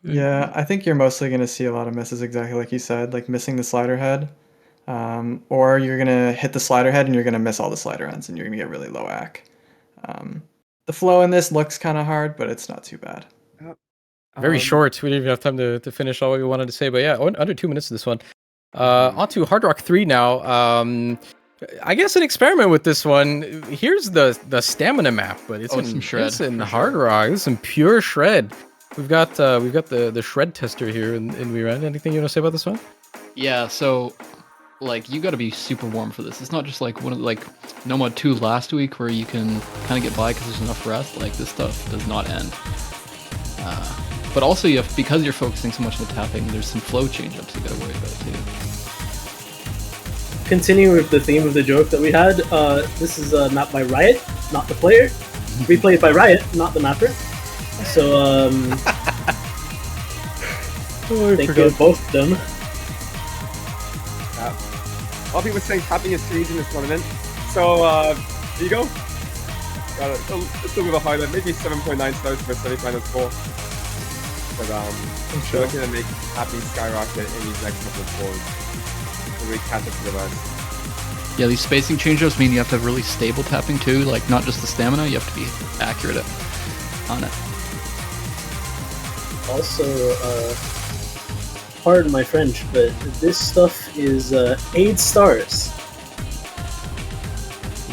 Yeah, I think you're mostly going to see a lot of misses exactly like you said, like missing the slider head. Or you're going to hit the slider head and you're going to miss all the slider ends and you're going to get really low AC. The flow in this looks kind of hard, but it's not too bad. very short. We didn't even have time to finish all what we wanted to say, but yeah, under 2 minutes of this one. On to Hard Rock 3 now. I guess an experiment with this one. Here's the stamina map, but it's some shred, it's in Hard Rock. It's some pure shred. We've got the shred tester here in VRAN. Anything you want to say about this one? Yeah, so like you got to be super warm for this. It's not just like one of like No Mod 2 last week where you can kind of get by because there's enough rest. Like this stuff does not end. But also you have, because you're focusing so much on the tapping, there's some flow change-ups you got to worry about too. Continuing with the theme of the joke that we had, this is a map by Riot, not the player. Replayed by Riot, not the mapper. So, thank you to both of them. A lot of people saying tapping is changing this tournament. So, there you go. Got a little bit of a highlight, maybe 7.9 stars for Semifinals 4. But, we're looking to make tapping skyrocket in these next couple of boards. We catch up to the rest. Yeah, these spacing change-ups mean you have to have really stable tapping too, like not just the stamina, you have to be accurate on it. Also, pardon my French, but this stuff is 8 stars.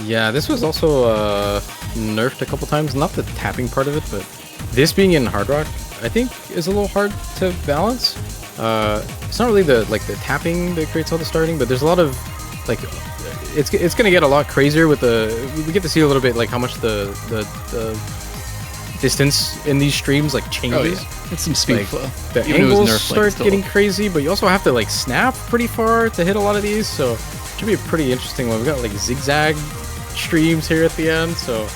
Yeah, this was also nerfed a couple times. Not the tapping part of it, but this being in Hard Rock, I think is a little hard to balance. It's not really the tapping that creates all the starting, but there's a lot of like it's gonna get a lot crazier with we get to see a little bit like how much the distance in these streams like changes. Oh, yeah. It's some speed Like, flow. The Even if it was angles nerfed, start still. getting crazy, but you also have to like snap pretty far to hit a lot of these, so it should be a pretty interesting one. We got like zigzag streams here at the end, so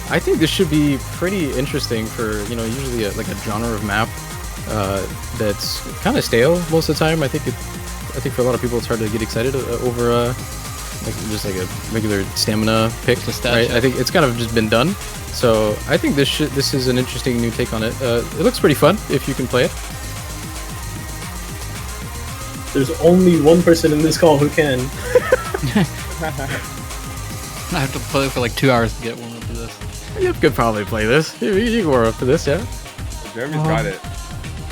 I think this should be pretty interesting for, you know, usually like a genre of map that's kind of stale most of the time. I think for a lot of people it's hard to get excited over like just like a regular stamina pick, Just a stat right? check. I think it's kind of just been done. So I think this is an interesting new take on it. It looks pretty fun if you can play it. There's only one person in this call who can. I have to play for like 2 hours to get warmed up to this. You could probably play this. You can warm up to this, yeah. Jeremy's got it.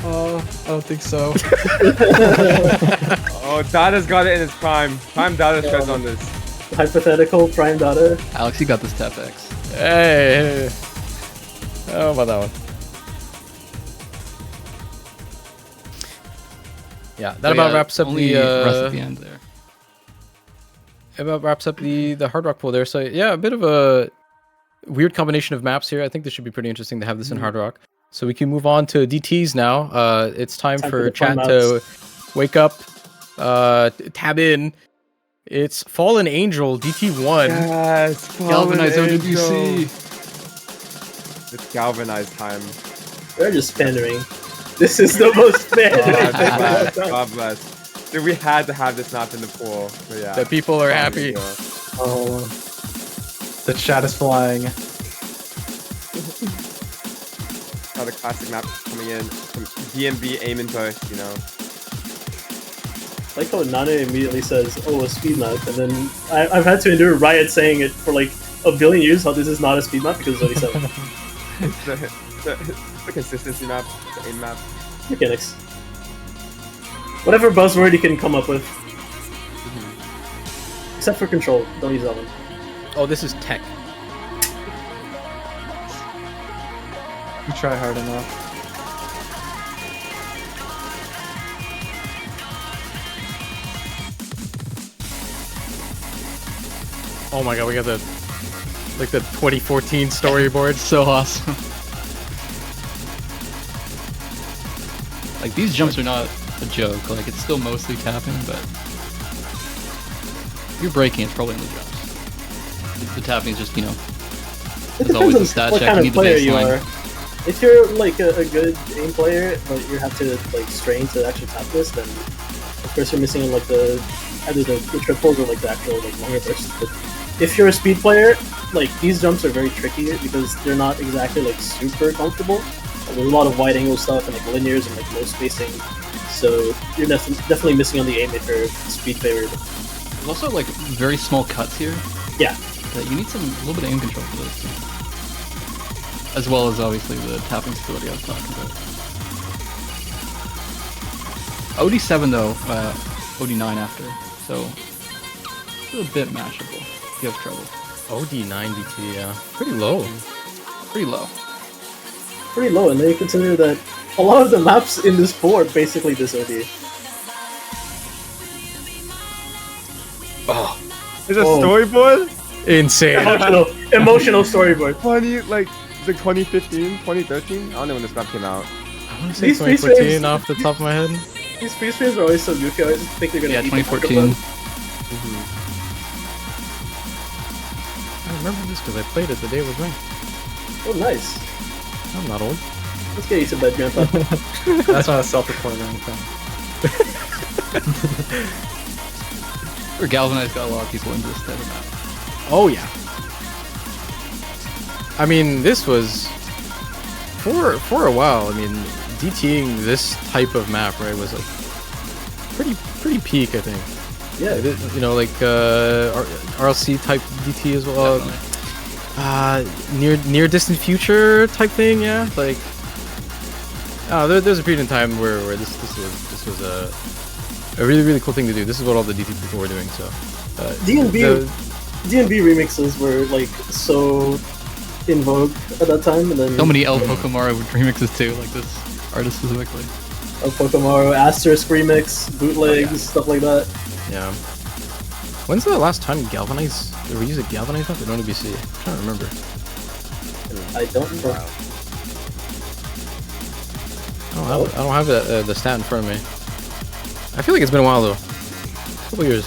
I don't think so. Oh, Dada's got it in his prime. Prime Dada shreds on this. Hypothetical prime data. Alex, you got this tap X. Hey. How about that one? Yeah, that So, about yeah, wraps up only rest at the end there. about wraps up the Hard Rock pool there. So yeah, a bit of a weird combination of maps here. I think this should be pretty interesting to have this in Hard Rock. So we can move on to DTs now. It's time for the fun chat to maps. wake up, tab in. It's Fallen Angel DT1. Yes, Galvanize Fallen OWC. Angel. It's galvanized time. They're just pandering. This is the most pandering God thing I've bless. ever done. God bless. Dude, we had to have this map in the pool. So yeah. The people are happy. Oh, the chat is flying. Another classic map coming in from DMB aim and push, you know. I like how Nane immediately says, "Oh, a speed map," and then I've had to endure Riot saying it for like a billion years. How this is not a speed map because it's only 7 It's the consistency map, the aim map. mechanics. Whatever buzzword you can come up with, except for control. Don't use that one. Oh, this is tech. You try hard enough. Oh my god, we got the 2014 storyboard. So awesome. Like, these jumps are not a joke. Like, it's still mostly tapping, but if you're breaking, it's probably in the jumps. The tapping is just, you know, It there's always a depends on stat what check. kind You of need the player you are. baseline. If you're like a good aim player, but you have to like strain to actually tap this, then of course you're missing like either the triples or like the actual like longer bursts. But if you're a speed player, like these jumps are very tricky because they're not exactly like super comfortable. There's a lot of wide angle stuff and like linears and like low spacing, so you're definitely missing on the aim if you're speed favored. There's also, like, very small cuts here. Yeah. That you need a little bit of aim control for those too. As well as, obviously, the tapping stability I was talking about. OD7, though, OD9 after, so it's a bit mashable if you have trouble. OD9 DT, yeah. Pretty low. Pretty low. Pretty low, and then you consider that a lot of the maps in this pool are basically this OD. Oh, Is a Oh. storyboard? insane. Emotional storyboard. 2015, 2013? I don't know when this map came out. I want to say These freeze 2014 frames- off the top of my head. These freeze frames are always so goofy. I always think they're gonna Yeah, eat the 2014. microphone. I remember this because I played it the day it was ranked. Oh, nice. I'm not old. Let's get you to bed, Grandpa. That's not a self-report or anything. Or Galvanized got a lot of people into this type of map. Oh yeah. I mean, this was for a while. I mean, DTing this type of map, right, was like pretty peak, I think. Yeah. You know, like RLC type DT as well. Near distant future type thing, yeah. Like, there's a period in time where this was a really cool thing to do. This is what all the DT people were doing. So D&B remixes were like so in vogue at that time, and then So many El Pokemaro remixes too, like this artist specifically. Pokemaro, Asterisk remix, bootlegs, stuff like that. yeah. When's the last time Galvanize? Did we use a Galvanize map in OWC? I'm trying to remember. I don't know. I don't have the stat in front of me. I feel like it's been a while though. A couple years.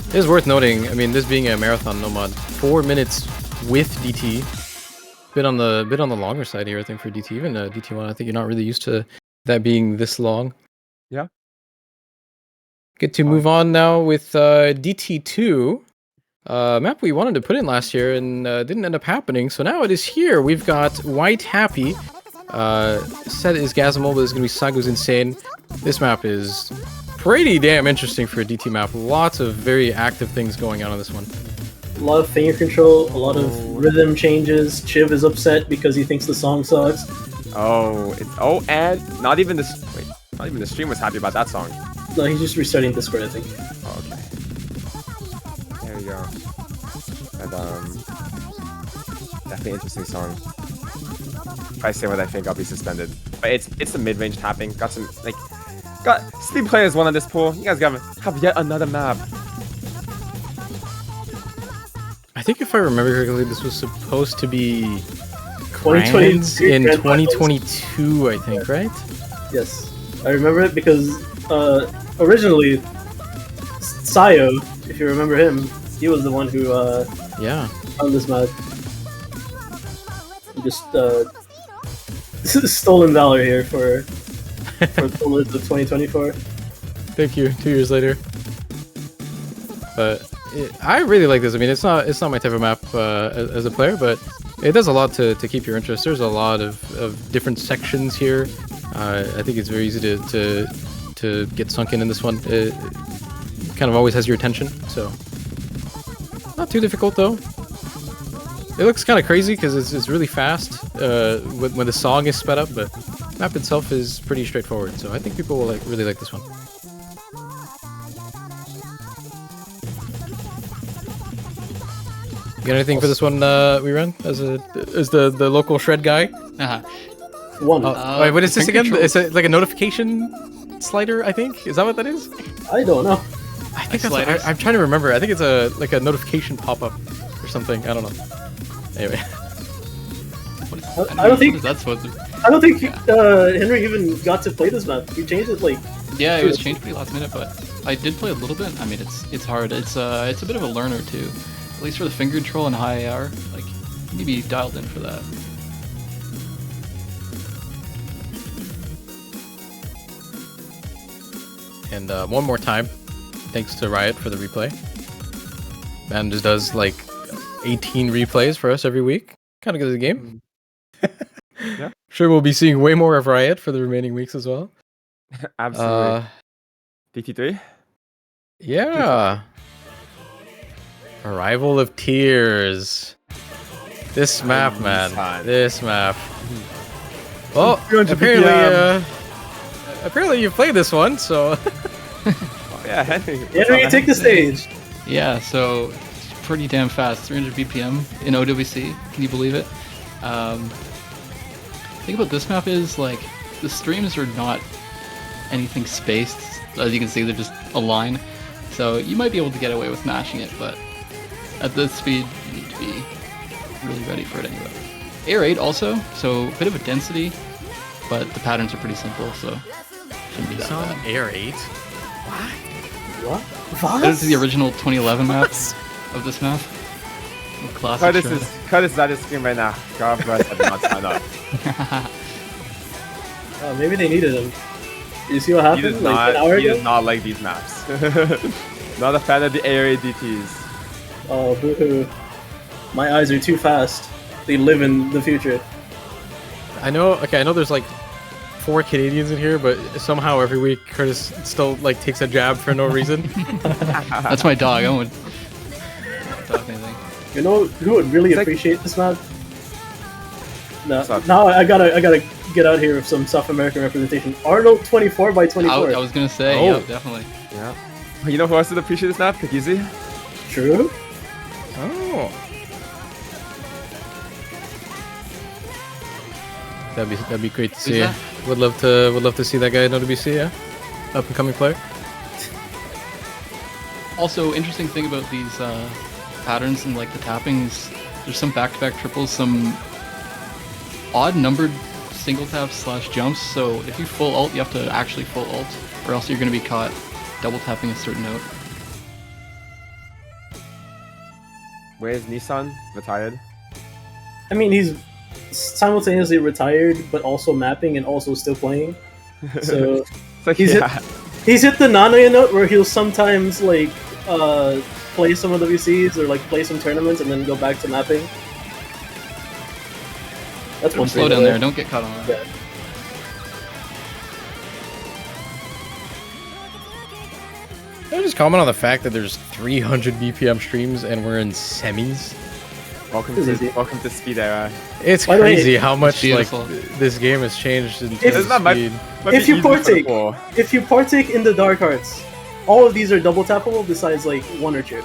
It is worth noting, I mean, this being a marathon no mod, 4 minutes with DT. Bit on the longer side here, I think, for DT. Even DT1, I think you're not really used to that being this long. Yeah. Good to move on now with DT2. Map we wanted to put in last year and didn't end up happening, so now it is here. We've got White Happy. Set is Gazamol, but it's going to be Sago's Insane. This map is pretty damn interesting for a DT map. Lots of very active things going on this one. A lot of finger control, a lot of rhythm changes. Chiv is upset because he thinks the song sucks. And not even the stream was happy about that song. No, he's just restarting Discord, I think. Oh, okay. There we go. And definitely interesting song. If I say what I think, I'll be suspended. But it's the mid-range tapping. Got speed players won on this pool. You guys gotta have yet another map. I think if I remember correctly, this was supposed to be 2022 in Grand Finals. 2022, I think, right? Yes. I remember it because originally Sayo, if you remember him, he was the one who Yeah. found this map. He just stolen valor here for the list of 2024. Thank you. 2 years later. But I really like this. I mean, it's not my type of map as a player, but it does a lot to keep your interest. There's a lot of different sections here. I think it's very easy to get sunk in this one. It kind of always has your attention, so not too difficult though. It looks kind of crazy because it's really fast when the song is sped up, but the map itself is pretty straightforward. So I think people will really like this one. Got anything for this one, we run as the local shred guy? One. Wait, what is this again? control. It's like a notification slider, I think. Is that what that is? I don't know. I think that's. Sliders? I'm trying to remember. I think it's like a notification pop-up or something. I don't know. Anyway, I don't think that's what. I don't think Henry even got to play this map. He changed it like Yeah, it was changed pretty last minute, but I did play a little bit. I mean, it's hard. It's a bit of a learner too. At least for the finger control and high AR, like you need to be dialed in for that. and one more time, thanks to Riot for the replay. Man just does like 18 replays for us every week. Kind of good at the game. Yeah. Sure, we'll be seeing way more of Riot for the remaining weeks as well. Absolutely. DT3? Yeah. Arrival of Tears. This map, man. Nissan. This map. Well, 300 apparently, BPM. apparently you played this one, so. Oh, yeah, Henry. Henry, you take the stage. Yeah, so it's pretty damn fast. 300 BPM in OWC. Can you believe it? The thing about this map is like the streams are not anything spaced. As you can see, they're just a line. So you might be able to get away with mashing it, but at this speed, you need to be really ready for it anyway. Air 8 also, so a bit of a density, but the patterns are pretty simple, so shouldn't be that bad. Air 8? What? This is the original 2011 map of this map. Classic Curtis shred. is at his screen right now. God bless, I did not sign up. Maybe they needed him. You see what He happened does like an hour he ago? does not like these maps. Not a fan of the AR DTs. Oh, boo-hoo. My eyes are too fast. They live in the future. I know, okay, I know there's like 4 Canadians in here, but somehow every week Curtis still like takes a jab for no reason. That's my dog. I won't talk anything. You know who would really It's like- appreciate this map? No, What's up? now I gotta get out here with some South American representation. Arnold 24 by 24. I was gonna say, Oh. yeah, definitely. Yeah. You know who else would appreciate this map? Kagizi? True. Oh. That'd be great to see. that? Would love to see that guy in OWC, yeah? Up and coming player. Also, interesting thing about these patterns and like the tappings, there's some back-to-back triples, some odd numbered single taps slash jumps. So if you full ult, you have to actually full ult, or else you're going to be caught double tapping a certain note. Where is Nissan? Retired? I mean, he's simultaneously retired, but also mapping and also still playing. So It's like, He's yeah. he's hit the Nanoya note where he'll sometimes like play some of the VCs or like play some tournaments and then go back to mapping. That's one Slow thing. down there, don't get caught on that. Yeah. Can I just comment on the fact that there's 300 BPM streams and we're in semis? Welcome This is easy. to Speed Era. It's By the way, crazy how much like beautiful. this game has changed in If- terms It's of not my- speed. Might If be you easy for the partake- pool. If you partake in the Dark Arts, all of these are double tappable besides like one or two.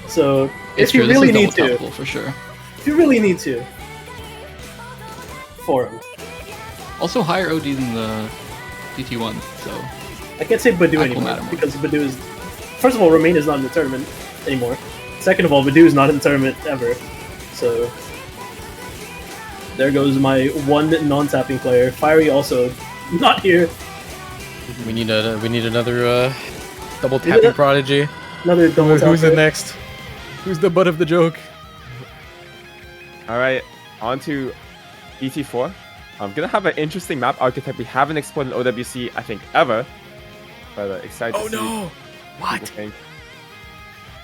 So It's if you true, really this need is to, double tappable for sure. if you really need to, forum. Also higher OD than the DT1, so I can't say Badu That will anymore matter more. because Badu is. First of all, Romain is not in the tournament anymore. Second of all, Badu is not in the tournament ever. So there goes my one non-tapping player. Fiery also not here. We need another double tapping prodigy. Another double Who's the tap. next? Who's the butt of the joke? All right, on to ET4. I'm gonna have an interesting map archetype we haven't explored in OWC, I think, ever. But excited to see. no! What? People think.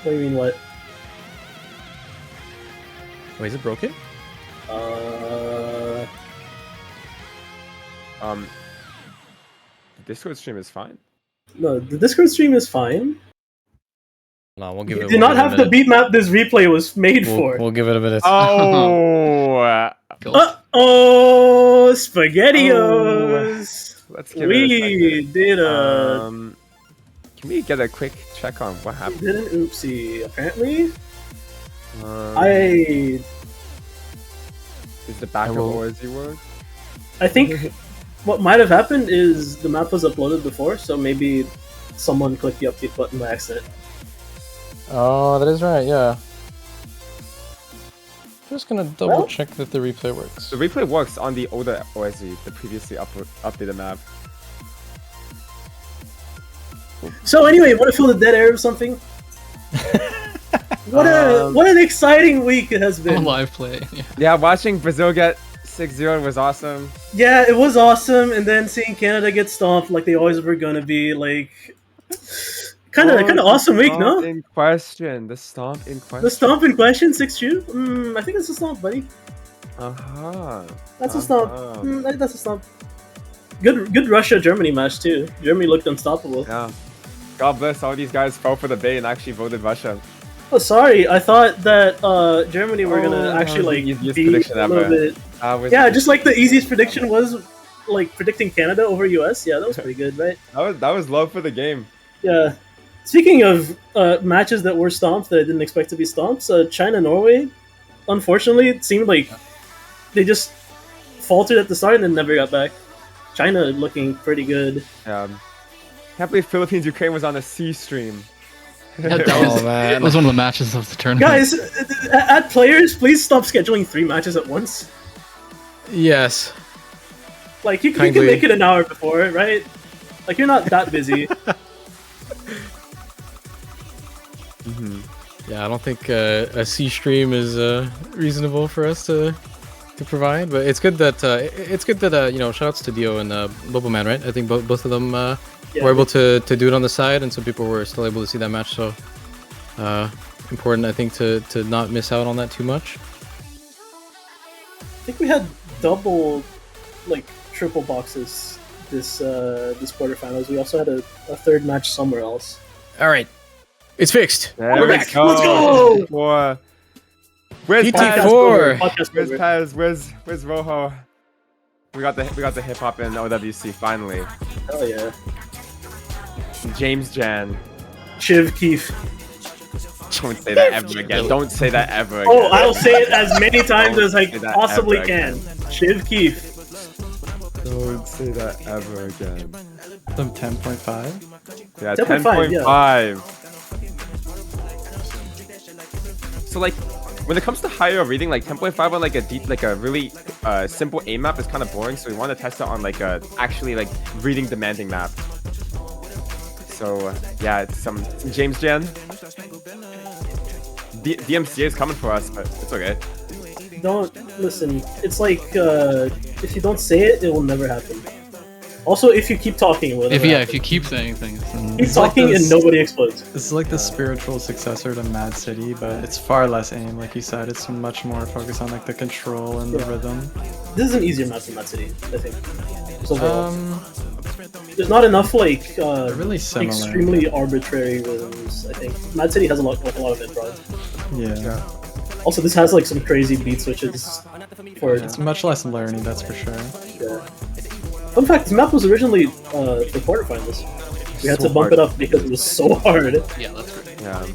What do you mean, what? Wait, is it broken? The Discord stream is fine. No, the Discord stream is fine. No, we'll give You it. do not have the beat map this replay was made for. We'll give it a minute. Oh, Uh-oh, SpaghettiOs! let's give it a We second. did a... Can we get a quick check on what happened? did an oopsie. Apparently, Is the backup OSD work? I think what might have happened is the map was uploaded before, so maybe someone clicked the update button by accident. Oh, that is right. Yeah. Just gonna double check that the replay works. The replay works on the older OSD, the previously updated map. So anyway, want to fill the dead air of something? What an exciting week it has On been. live play. Yeah. Yeah, watching Brazil get 6-0 was awesome. Yeah, it was awesome, and then seeing Canada get stomped like they always were gonna be, like, kind of awesome week, no? The stomp in question. The stomp in question, 6-2. I think it's a stomp, buddy. That's a stomp. That's a stomp. Good Russia-Germany match too. Germany looked unstoppable. Yeah. God bless all these guys fell for the bait and actually voted Russia. Oh, sorry. I thought that Germany were gonna actually like easiest be prediction a little ever. bit. Yeah, just like the easiest prediction was like predicting Canada over US. Yeah, that was pretty good, right? that was love for the game. Yeah. Speaking of matches that were stomped that I didn't expect to be stomped, China-Norway, unfortunately, it seemed like they just faltered at the start and then never got back. China looking pretty good. Can't believe Philippines-Ukraine was on a C stream. Yeah, that man. was one of the matches of the tournament. Guys, at players, please stop scheduling 3 matches at once. Yes. Like, you Kindly. can make it an hour before, right? Like, you're not that busy. Yeah, I don't think a C stream is reasonable for us to provide, but it's good that you know, shoutouts to Dio and Boboman, right? I think both of them were able to do it on the side, and so people were still able to see that match. So important, I think, to not miss out on that too much. I think we had double, like, triple boxes this quarterfinals. We also had a third match somewhere else. All right, it's fixed. There We're we back. go. Let's go! Where's PT4. Where's Paz? Where's Rojo? We got the hip hop in OWC finally. Hell yeah. James Jan. Shiv Keef. Don't say that ever again. Don't say that ever again. Oh, I'll say it as many times as I say that possibly ever can. again. Shiv Keef. Don't say that ever again. Some 10.5. Yeah, 10.5, 10.5. So like, when it comes to higher rating, like 10.5 on like a really simple A map is kind of boring. So we want to test it on like a actually like reading demanding map. So yeah, it's some James Jan. DMCA is coming for us, but it's okay. Don't listen. It's like if you don't say it, it will never happen. Also, if you keep talking, it will never happen. If you keep saying things, then Keep talking and nobody explodes. This is like the spiritual successor to Mad City, but it's far less aim, like you said. It's much more focused on like the control and the rhythm. This is an easier map than Mad City, I think. So there's not enough like really similar. extremely arbitrary rhythms. I think Mad City has a lot of improv. Yeah. Also, this has like some crazy beat switches for It's much less learning, that's for sure. Yeah. Fun fact: this map was originally the quarterfinals. We had So to bump hard. it up because it was so hard. yeah, that's great. Yeah.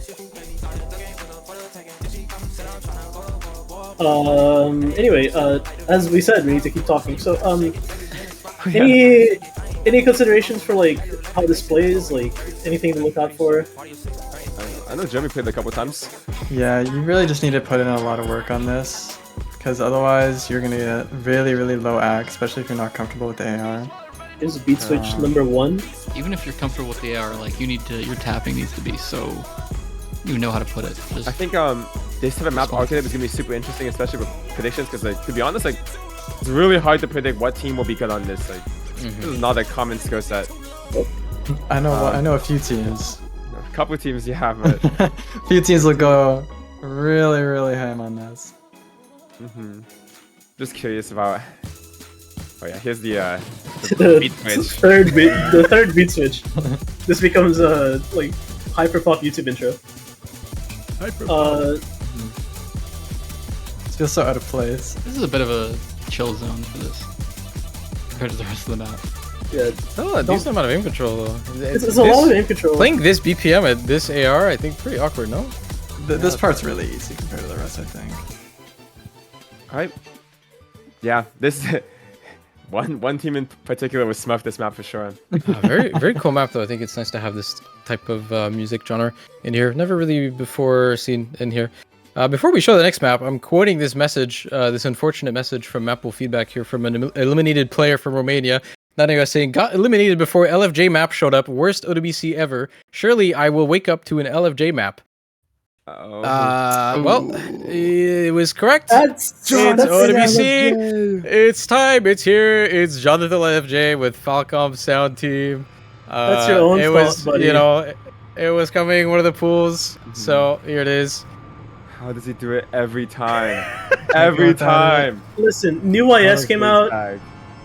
Anyway, as we said, we need to keep talking. So, any considerations for like how this plays? Like anything to look out for? I know Jeremy played it a couple times. Yeah, you really just need to put in a lot of work on this, because otherwise you're gonna get really, really low AC, especially if you're not comfortable with the AR. Here's beat switch number 1. Even if you're comfortable with the AR, like your tapping needs to be so you know how to put it. I think this type of map archetype is gonna be super interesting, especially with predictions, because like to be honest, like it's really hard to predict what team will be good on this. Like this is not a common skill set. I know a few teams. A couple of teams, yeah, but A few teams will go really, really ham on this. just curious about. Oh yeah, here's the beat switch. The third beat switch. This becomes a like hyperpop YouTube intro. It feels so out of place. This is a bit of a chill zone for this compared to the rest of the map. Yeah, Still a decent amount of aim control though. it's a lot of aim control. Playing this BPM at this AR, I think pretty awkward, no? This part's really easy compared to the rest, I think. Alright. Yeah, this one team in particular was smuffed this map for sure. Very cool map though. I think it's nice to have this type of music genre in here. Never really before seen in here. Before we show the next map, I'm quoting this message, this unfortunate message from Mappool feedback here from an eliminated player from Romania. That guy saying, got eliminated before LFJ map showed up. Worst OWC ever. Surely I will wake up to an LFJ map. Well, it was correct. That's OWC. It's time. It's here. It's Jonathan LFJ with Falcom Sound Team. That's your own fault, buddy. You know, it was coming one of the pools. So here it is. How does he do it every time? Every time. Listen, new YS came out.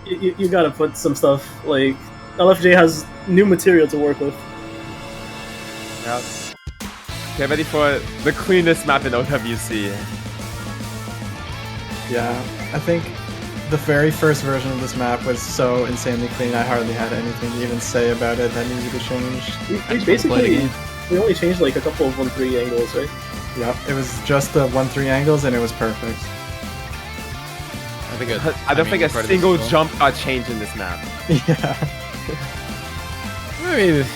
You gotta put some stuff like LFJ has new material to work with. Yep. Get ready for the cleanest map in OWC. Yeah, I think the very first version of this map was so insanely clean, I hardly had anything to even say about it that needed to change. We only changed like a couple of 1-3 angles, right? Yep, it was just the 1-3 angles and it was perfect. I don't think a single jump got changed in this map. Yeah. I mean,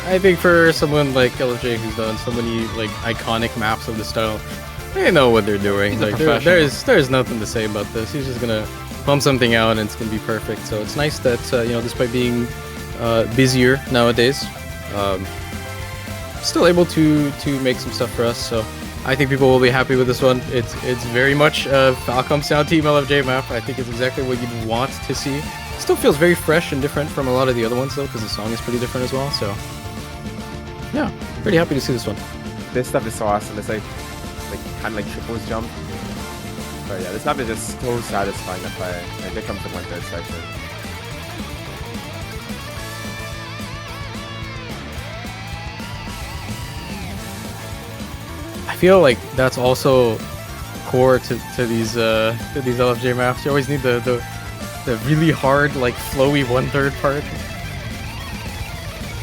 I think for someone like LFJ who's done so many like iconic maps of the style, they know what they're doing. Like there's nothing to say about this. He's just gonna pump something out and it's gonna be perfect. So it's nice that you know, despite being busier nowadays, still able to make some stuff for us. So I think people will be happy with this one. It's very much a Falcom Sound Team LFJ map. I think it's exactly what you'd want to see. Still feels very fresh and different from a lot of the other ones though, because the song is pretty different as well. So yeah, pretty happy to see this one. This stuff is so awesome. It's like kind of like triples jump. But yeah, this map is just so satisfying to play. Like here comes the 1/3 section. I feel like that's also core to these LFJ maps. You always need the really hard, like flowy 1/3 part.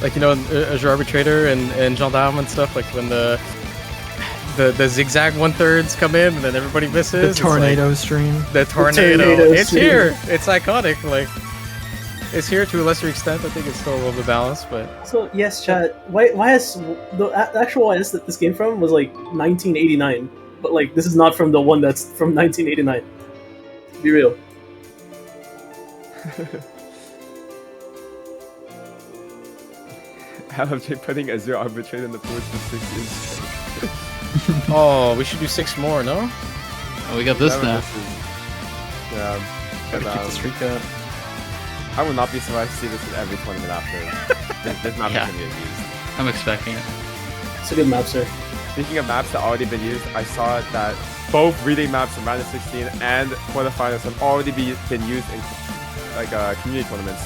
Like, you know, Azure Arbitrator and Gendarme and stuff, like when the zigzag 1/3s come in and then everybody misses. The tornado stream. The tornado. It's here. It's iconic. Like, it's here to a lesser extent. I think it's still a little bit balanced, but... So, yes, chat. YS, the actual YS that this came from was like 1989. But like, this is not from the one that's from 1989. Be real. LFJ putting Azure Arbitrator in the pool for 6 years. Oh, we should do 6 more, no? Oh, we got this now. Yeah. Gotta keep the streak up. I will not be surprised to see this in every tournament after. This map is going to get used. I'm expecting it. It's a good map, sir. Speaking of maps that already been used, I saw that both relay maps in round of 16 and quarterfinals have already been used in like community tournaments.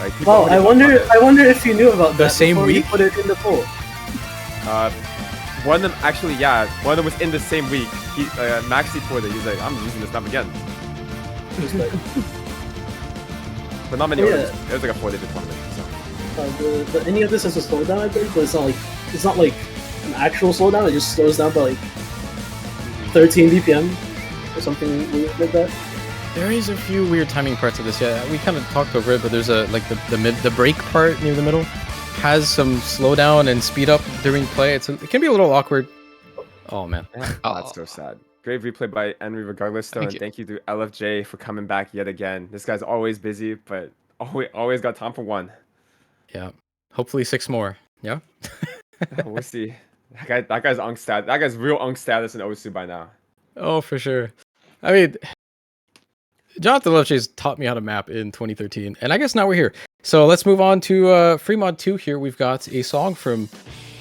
Like, wow, I wonder if you knew about the that same before week. You put it in the poll. One of them actually, yeah, one of them was in the same week. He Maxi poured it. He's like, I'm using this map again. But not many orders. It was like a 4-day tournament. So. Any of this has a slowdown, I think, but it's not like an actual slowdown. It just slows down by like 13 BPM or something weird like that. There is a few weird timing parts of this. Yeah, we kind of talked over it, but there's a like the break part near the middle has some slowdown and speed up during play. It can be a little awkward. Oh man, Oh, that's so sad. Great replay by Henry regardless, though. And thank you to LFJ for coming back yet again. This guy's always busy, but always got time for one. Yeah. Hopefully 6 more. Yeah. We'll see. That guy's Unk stat. That guy's real Unk status in Osu by now. Oh, for sure. I mean, Jonathan Lovechase's taught me how to map in 2013, and I guess now we're here. So let's move on to Free Mod 2 here. We've got a song from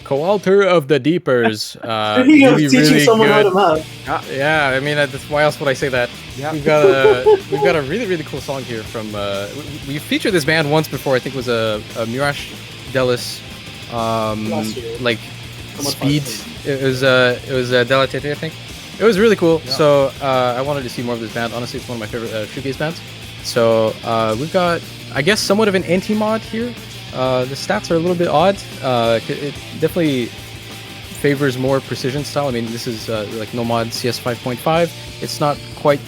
Co-Alter of the Deepers. Really teaching someone how to map. Yeah, I mean, why else would I say that? Yeah. We've got a really, really cool song here from... we featured this band once before. I think it was a Mirage Delis, like, speed. It was Delatete, I think. It was really cool, so I wanted to see more of this band. Honestly, it's one of my favorite shoegaze bands. So we've got, I guess, somewhat of an anti-mod here. The stats are a little bit odd. It definitely favors more precision style. I mean, this is like Nomad CS 5.5. It's not quite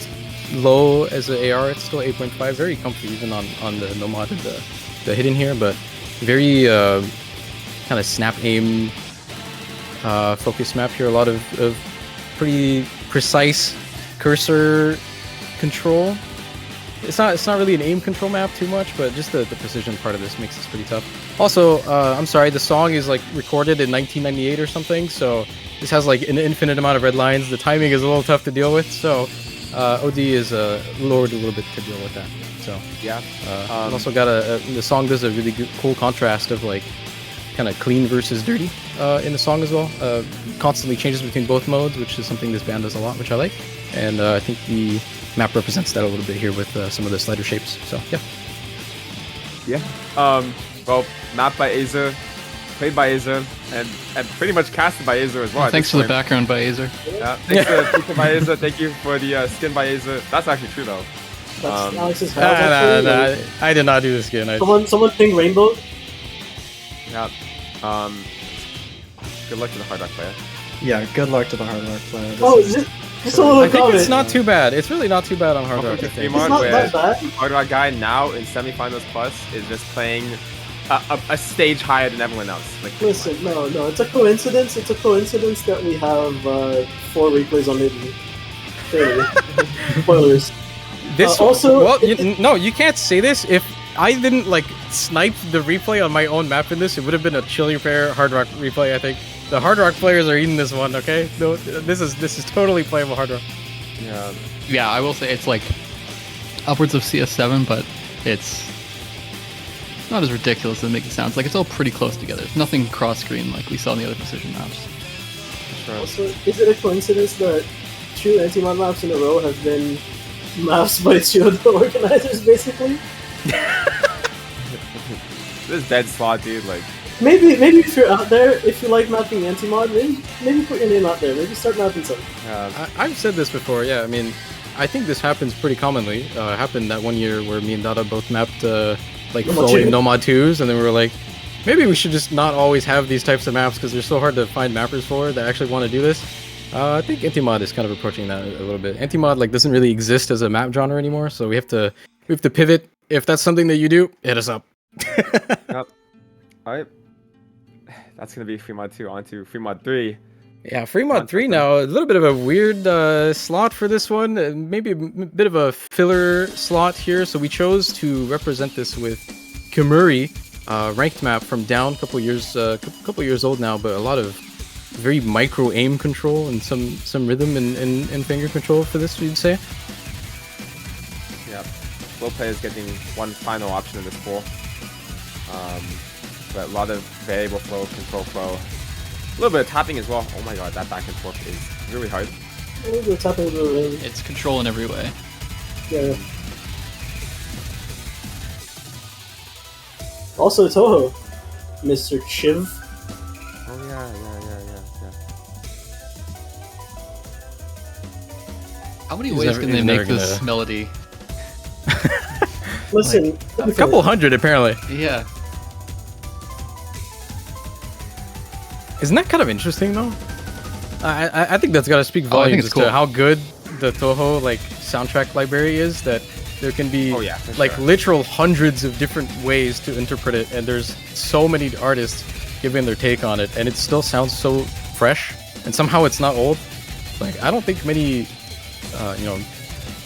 low as an AR. It's still 8.5. Very comfy even on the Nomad and the hidden here, but very kind of snap aim focus map here. A lot of pretty precise cursor control. It's not really an aim control map too much, but just the precision part of this makes this pretty tough. Also, I'm sorry, the song is like recorded in 1998 or something, so this has like an infinite amount of red lines. The timing is a little tough to deal with, so OD is lowered a little bit to deal with that. So yeah, we've also got the song does a really cool contrast of like kind of clean versus dirty in the song as well. Constantly changes between both modes, which is something this band does a lot, which I like. And I think the map represents that a little bit here with some of the slider shapes. So yeah. Yeah. Well, mapped by Azer, played by Azer, and pretty much casted by Azer as well. Thanks for the background by Azer. Yeah. Thanks to by Azer. Thank you for the skin by Azer. That's actually true though. That's Alex's house, actually. I did not do the skin. Someone ping Rainbow. Yeah. Good luck to the Hard Rock player. Yeah, good luck to the Hard Rock player. I think it's not too bad. It's really not too bad on Hard Rock. It's not that bad. Hard Rock guy now in Semifinals Plus is just playing a stage higher than everyone else. Like, listen, no, it's a coincidence. It's a coincidence that we have 4 replays on Midden. Spoilers. This also, well, no, you can't say this. If I didn't like snipe the replay on my own map in this, it would have been a Chili Repair Hard Rock replay. I think the Hard Rock players are eating this one. Okay, no, this is totally playable Hard Rock. Yeah, I will say it's like upwards of CS7, but it's not as ridiculous as it makes it sound. It's like it's all pretty close together. It's nothing cross screen like we saw in the other precision maps. Sure. Also, is it a coincidence that 2 anti-mod maps in a row have been maps by 2 of the organizers, basically? This dead slot, dude. Like, maybe if you're out there, if you like mapping anti-mod, maybe put your name out there. Maybe start mapping something. I've said this before. Yeah, I mean, I think this happens pretty commonly. Happened that one year where me and Dada both mapped like flowing Nomad 2s, and then we were like, maybe we should just not always have these types of maps because they're so hard to find mappers for that actually want to do this. I think anti-mod is kind of approaching that a little bit. Anti-mod like doesn't really exist as a map genre anymore, so we have to pivot. If that's something that you do, hit us up. Yep. Alright. That's gonna be Free Mod 2 on to Free Mod 3. Yeah, Free Mod 3 now. A little bit of a weird slot for this one. Maybe a bit of a filler slot here. So we chose to represent this with Kimuri, ranked map from down, couple years old now, but a lot of very micro aim control and some rhythm and finger control for this, you'd say. Yeah, slow play is getting one final option in this pool. But a lot of variable flow, control flow, a little bit of tapping as well. Oh my god, that back and forth is really hard. A little bit of tapping with the ring. It's control in every way. Yeah. Also Toho, Mr. Chiv. Oh yeah. How many ways can they make this melody? Listen, a couple hundred apparently. Yeah. Isn't that kind of interesting though? I think that's got to speak volumes as to how good the Toho like soundtrack library is. That there can be literal hundreds of different ways to interpret it, and there's so many artists giving their take on it, and it still sounds so fresh, and somehow it's not old. Like I don't think many, you know,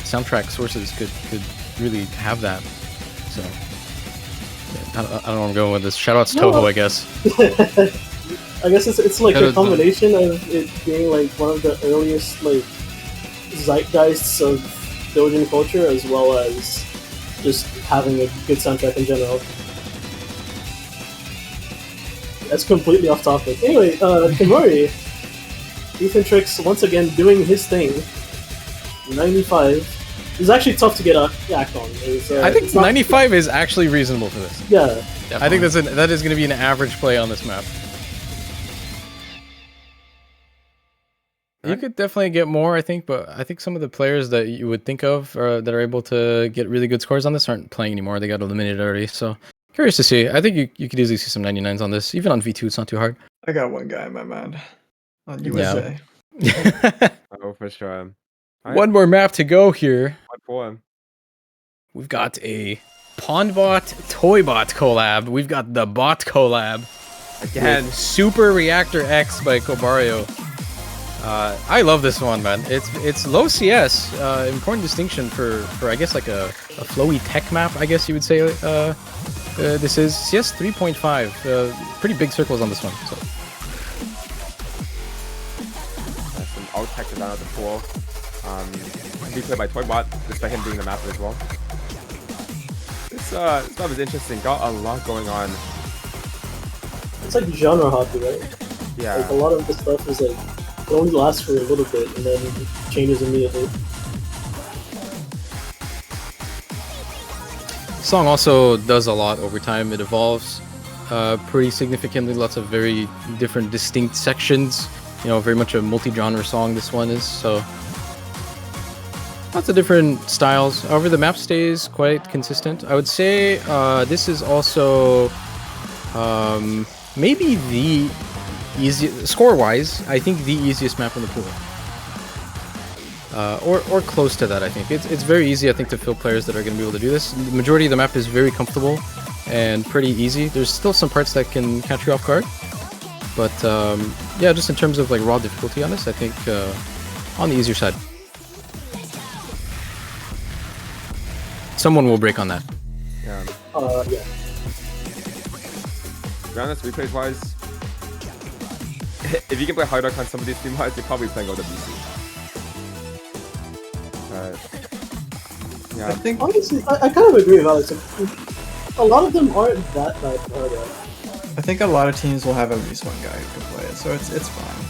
soundtrack sources could really have that. So yeah, I don't know where I'm going with this. Shoutouts to Toho, I guess. I guess it's like Shout a out to- combination of it being like one of the earliest like zeitgeists of doujin culture, as well as just having a good soundtrack in general. That's completely off topic. Anyway, Kimori, Ethan Tricks once again doing his thing. 95. It's actually tough to get a yak on. I think it's not- 95 is actually reasonable for this. Yeah. I think that is going to be an average play on this map. You could definitely get more, I think, but I think some of the players that you would think of that are able to get really good scores on this aren't playing anymore. They got eliminated already, so curious to see. I think you could easily see some 99s on this. Even on V2, it's not too hard. I got one guy in my mind. On Yeah. USA. Oh, for sure. One more map to go here. What for? We've got a Pondbot Toybot collab. We've got the Bot collab. Again. With Super Reactor X by Kobario. I love this one, man. It's low CS. Important distinction for I guess like a flowy tech map. I guess you would say. This is CS 3.5. Pretty big circles on this one. So. Some alt tech down at the pool. Can be played by Toybot, despite him being the mapper as well. This map is interesting. Got a lot going on. It's like genre hoppy, right? Yeah. Like a lot of the stuff is like it only lasts for a little bit and then it changes immediately. Song also does a lot over time. It evolves pretty significantly. Lots of very different, distinct sections. You know, very much a multi-genre song. This one is so. Lots of different styles. However, the map stays quite consistent. I would say this is also maybe the easiest, score-wise, I think the easiest map in the pool. Or close to that, I think. It's very easy, I think, to fill players that are going to be able to do this. The majority of the map is very comfortable and pretty easy. There's still some parts that can catch you off guard. But yeah, just in terms of like raw difficulty on this, I think on the easier side. Someone will break on that. Yeah. Yeah. To be honest, replays wise, if you can play hard rock on some of these team mods, you're probably playing OWC. Yeah. I think Honestly, I kind of agree with Alex. A lot of them aren't that bad hard rock. I think a lot of teams will have at least one guy who can play it, so it's fine.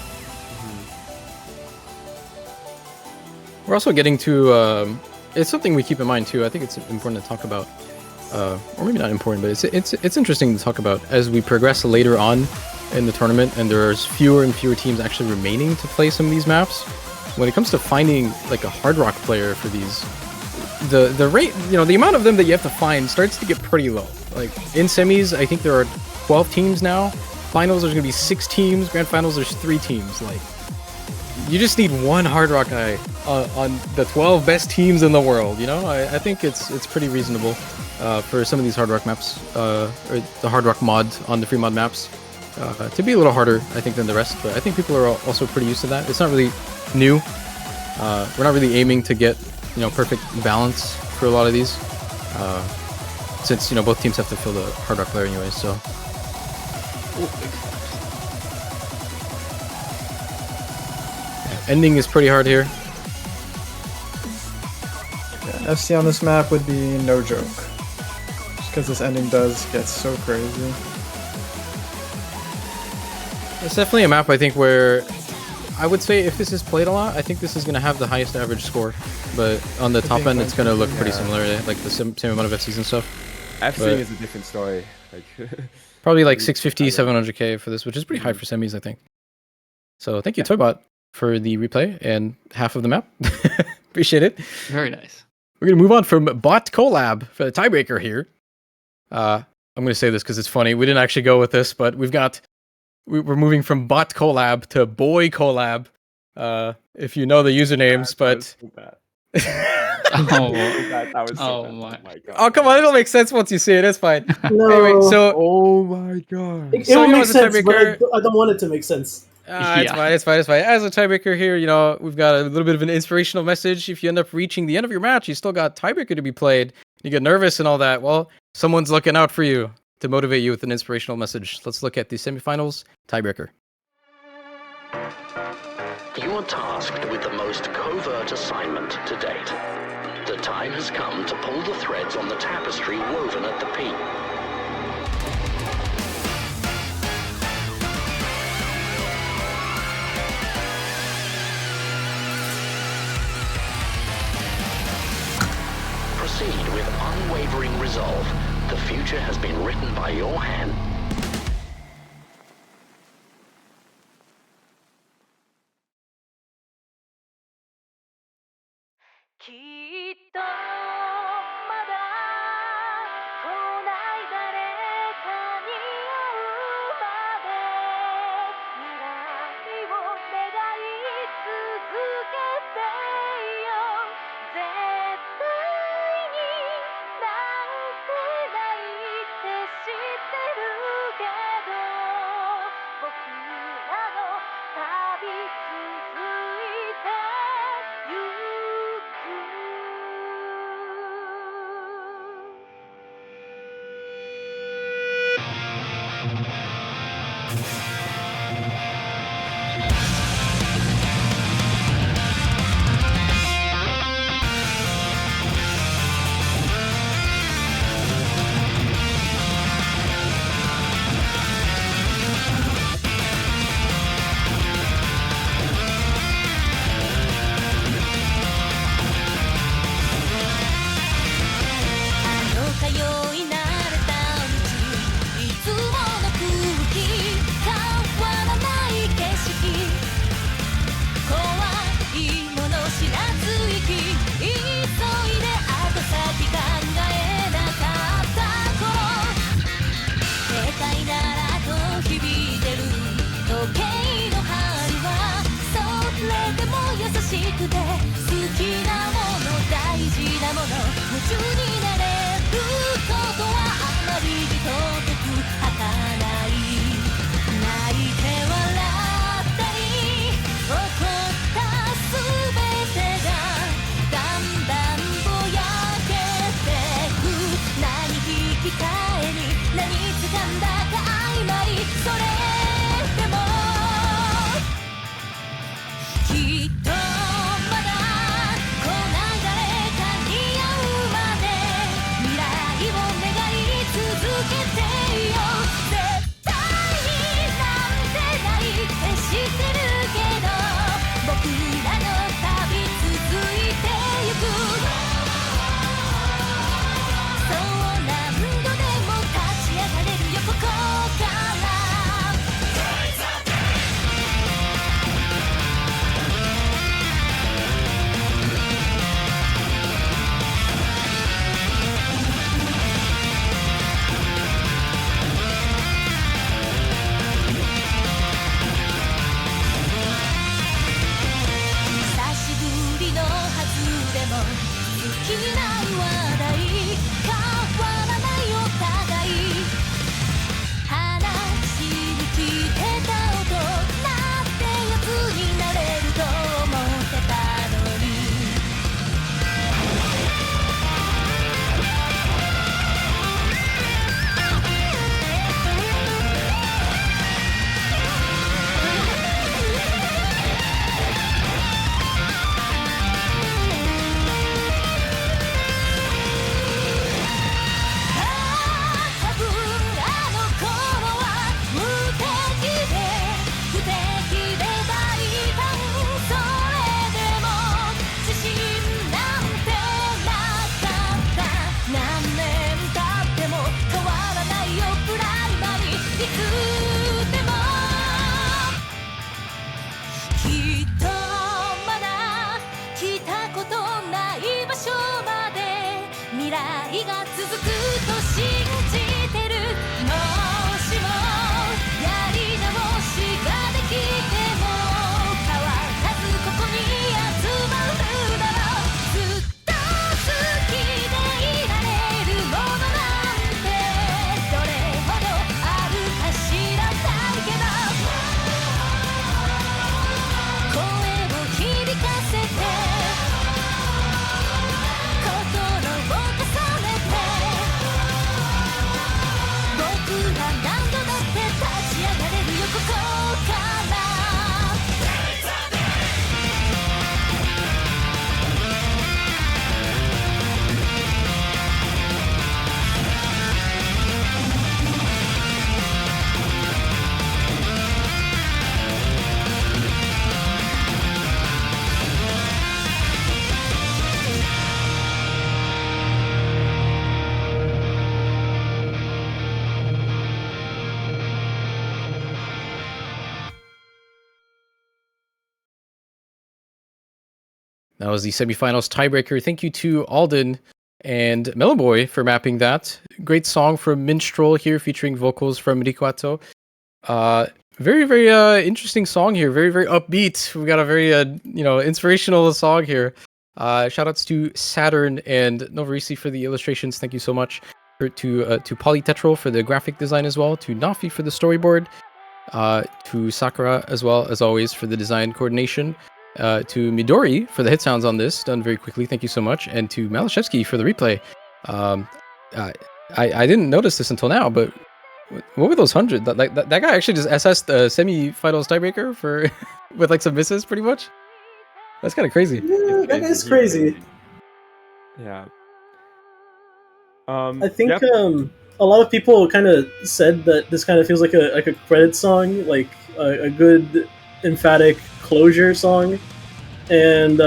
We're also getting to it's something we keep in mind too. I think it's important to talk about, or maybe not important, but it's interesting to talk about as we progress later on in the tournament, and there's fewer and fewer teams actually remaining to play some of these maps. When it comes to finding like a hard rock player for these, the rate, you know, the amount of them that you have to find starts to get pretty low. Like in semis, I think there are 12 teams now. Finals, there's gonna be 6 teams. Grand finals, there's 3 teams. Like. You just need one hard rock guy on the 12 best teams in the world, you know? I think it's pretty reasonable for some of these hard rock maps, or the hard rock mod on the free mod maps, to be a little harder, I think, than the rest. But I think people are also pretty used to that. It's not really new. We're not really aiming to get, you know, perfect balance for a lot of these, since, you know, both teams have to fill the hard rock player anyways, so. Ending is pretty hard here. Yeah, FC on this map would be no joke. Just because this ending does get so crazy. It's definitely a map, I think, where I would say if this is played a lot, I think this is going to have the highest average score. But on the top end, it's going to look pretty similar, like the same amount of FCs and stuff. FCing is a different story. Like probably like 650, 700k for this, which is pretty high for semis, I think. So thank you, Toybot, for the replay and half of the map. Appreciate it. Very nice. We're going to move on from Bot Collab for the tiebreaker here. I'm going to say this because it's funny. We didn't actually go with this, but we're moving from Bot Collab to Boy Collab. If you know the usernames, but... my god. Oh, come on. It'll make sense once you see it. It's fine. No. Anyway, so... Oh my god. It So will you know make as a sense, but tiebreaker- I don't want it to make sense. It's fine, it's fine, it's fine. As a tiebreaker here, you know, we've got a little bit of an inspirational message. If you end up reaching the end of your match, you still got tiebreaker to be played. You get nervous and all that. Well, someone's looking out for you to motivate you with an inspirational message. Let's look at the semifinals tiebreaker. You are tasked with the most covert assignment to date. The time has come to pull the threads on the tapestry woven at the peak. Proceed with unwavering resolve. The future has been written by your hand. That was the semifinals tiebreaker. Thank you to Alden and Meloboy for mapping that. Great song from Minstrel here, featuring vocals from Rikwato. Very, very interesting song here. Very, very upbeat. We got a very, inspirational song here. Shout outs to Saturn and Novarisi for the illustrations. Thank you so much. To Polytetrol for the graphic design as well. To Nafi for the storyboard. To Sakura as well, as always, for the design coordination. To Midori for the hit sounds on this, done very quickly. Thank you so much. And to Malashevsky for the replay. I didn't notice this until now, but what were those 100? That guy actually just SS'd the semi-finals tiebreaker for with like some misses, pretty much. That's kind of crazy. Yeah, that guy's crazy. Yeah. I think a lot of people kind of said that this kind of feels like a credit song, like a good emphatic closure song, and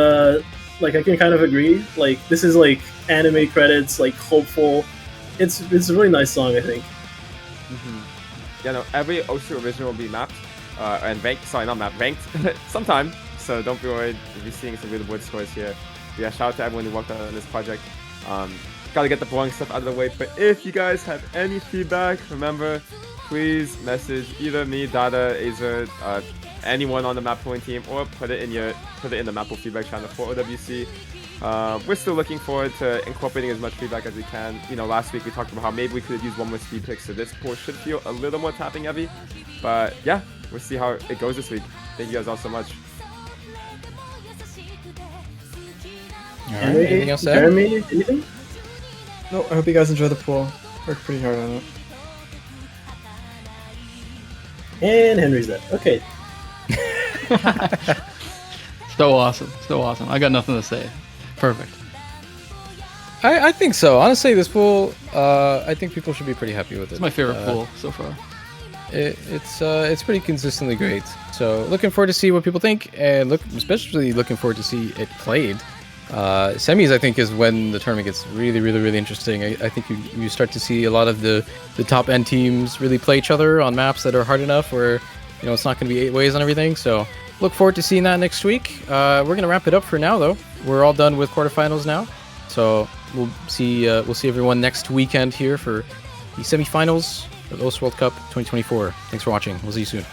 like I can kind of agree. Like this is like anime credits, like hopeful. It's a really nice song, I think. Mm-hmm. Yeah, no, every OSU original will be mapped and ranked. Sorry, not mapped, ranked sometime. So don't be worried if you're seeing some really good scores here. Yeah, shout out to everyone who worked on this project. Gotta get the boring stuff out of the way. But if you guys have any feedback, remember, please message either me, Dada, Azer, anyone on the Mappool team, or put it in the Mappool feedback channel for OWC. We're still looking forward to incorporating as much feedback as we can. You know, last week we talked about how maybe we could have used one more speed pick, so this pool should feel a little more tapping heavy. But yeah, we'll see how it goes this week. Thank you guys all so much. Alright, anything else to add? Jeremy, anything? No, I hope you guys enjoy the pool. Worked pretty hard on it. And Henry's dead. Okay. So awesome. So awesome. I got nothing to say. Perfect. I think so. Honestly, this pool, I think people should be pretty happy with it. It's my favorite pool so far. It's pretty consistently great. So looking forward to see what people think, and especially looking forward to see it played. Semis, I think, is when the tournament gets really, really, really interesting. I think you start to see a lot of the top end teams really play each other on maps that are hard enough where, you know, it's not going to be 8 ways on everything. So look forward to seeing that next week. We're going to wrap it up for now, though. We're all done with quarterfinals now. So we'll see everyone next weekend here for the semifinals of the OS World Cup 2024. Thanks for watching. We'll see you soon.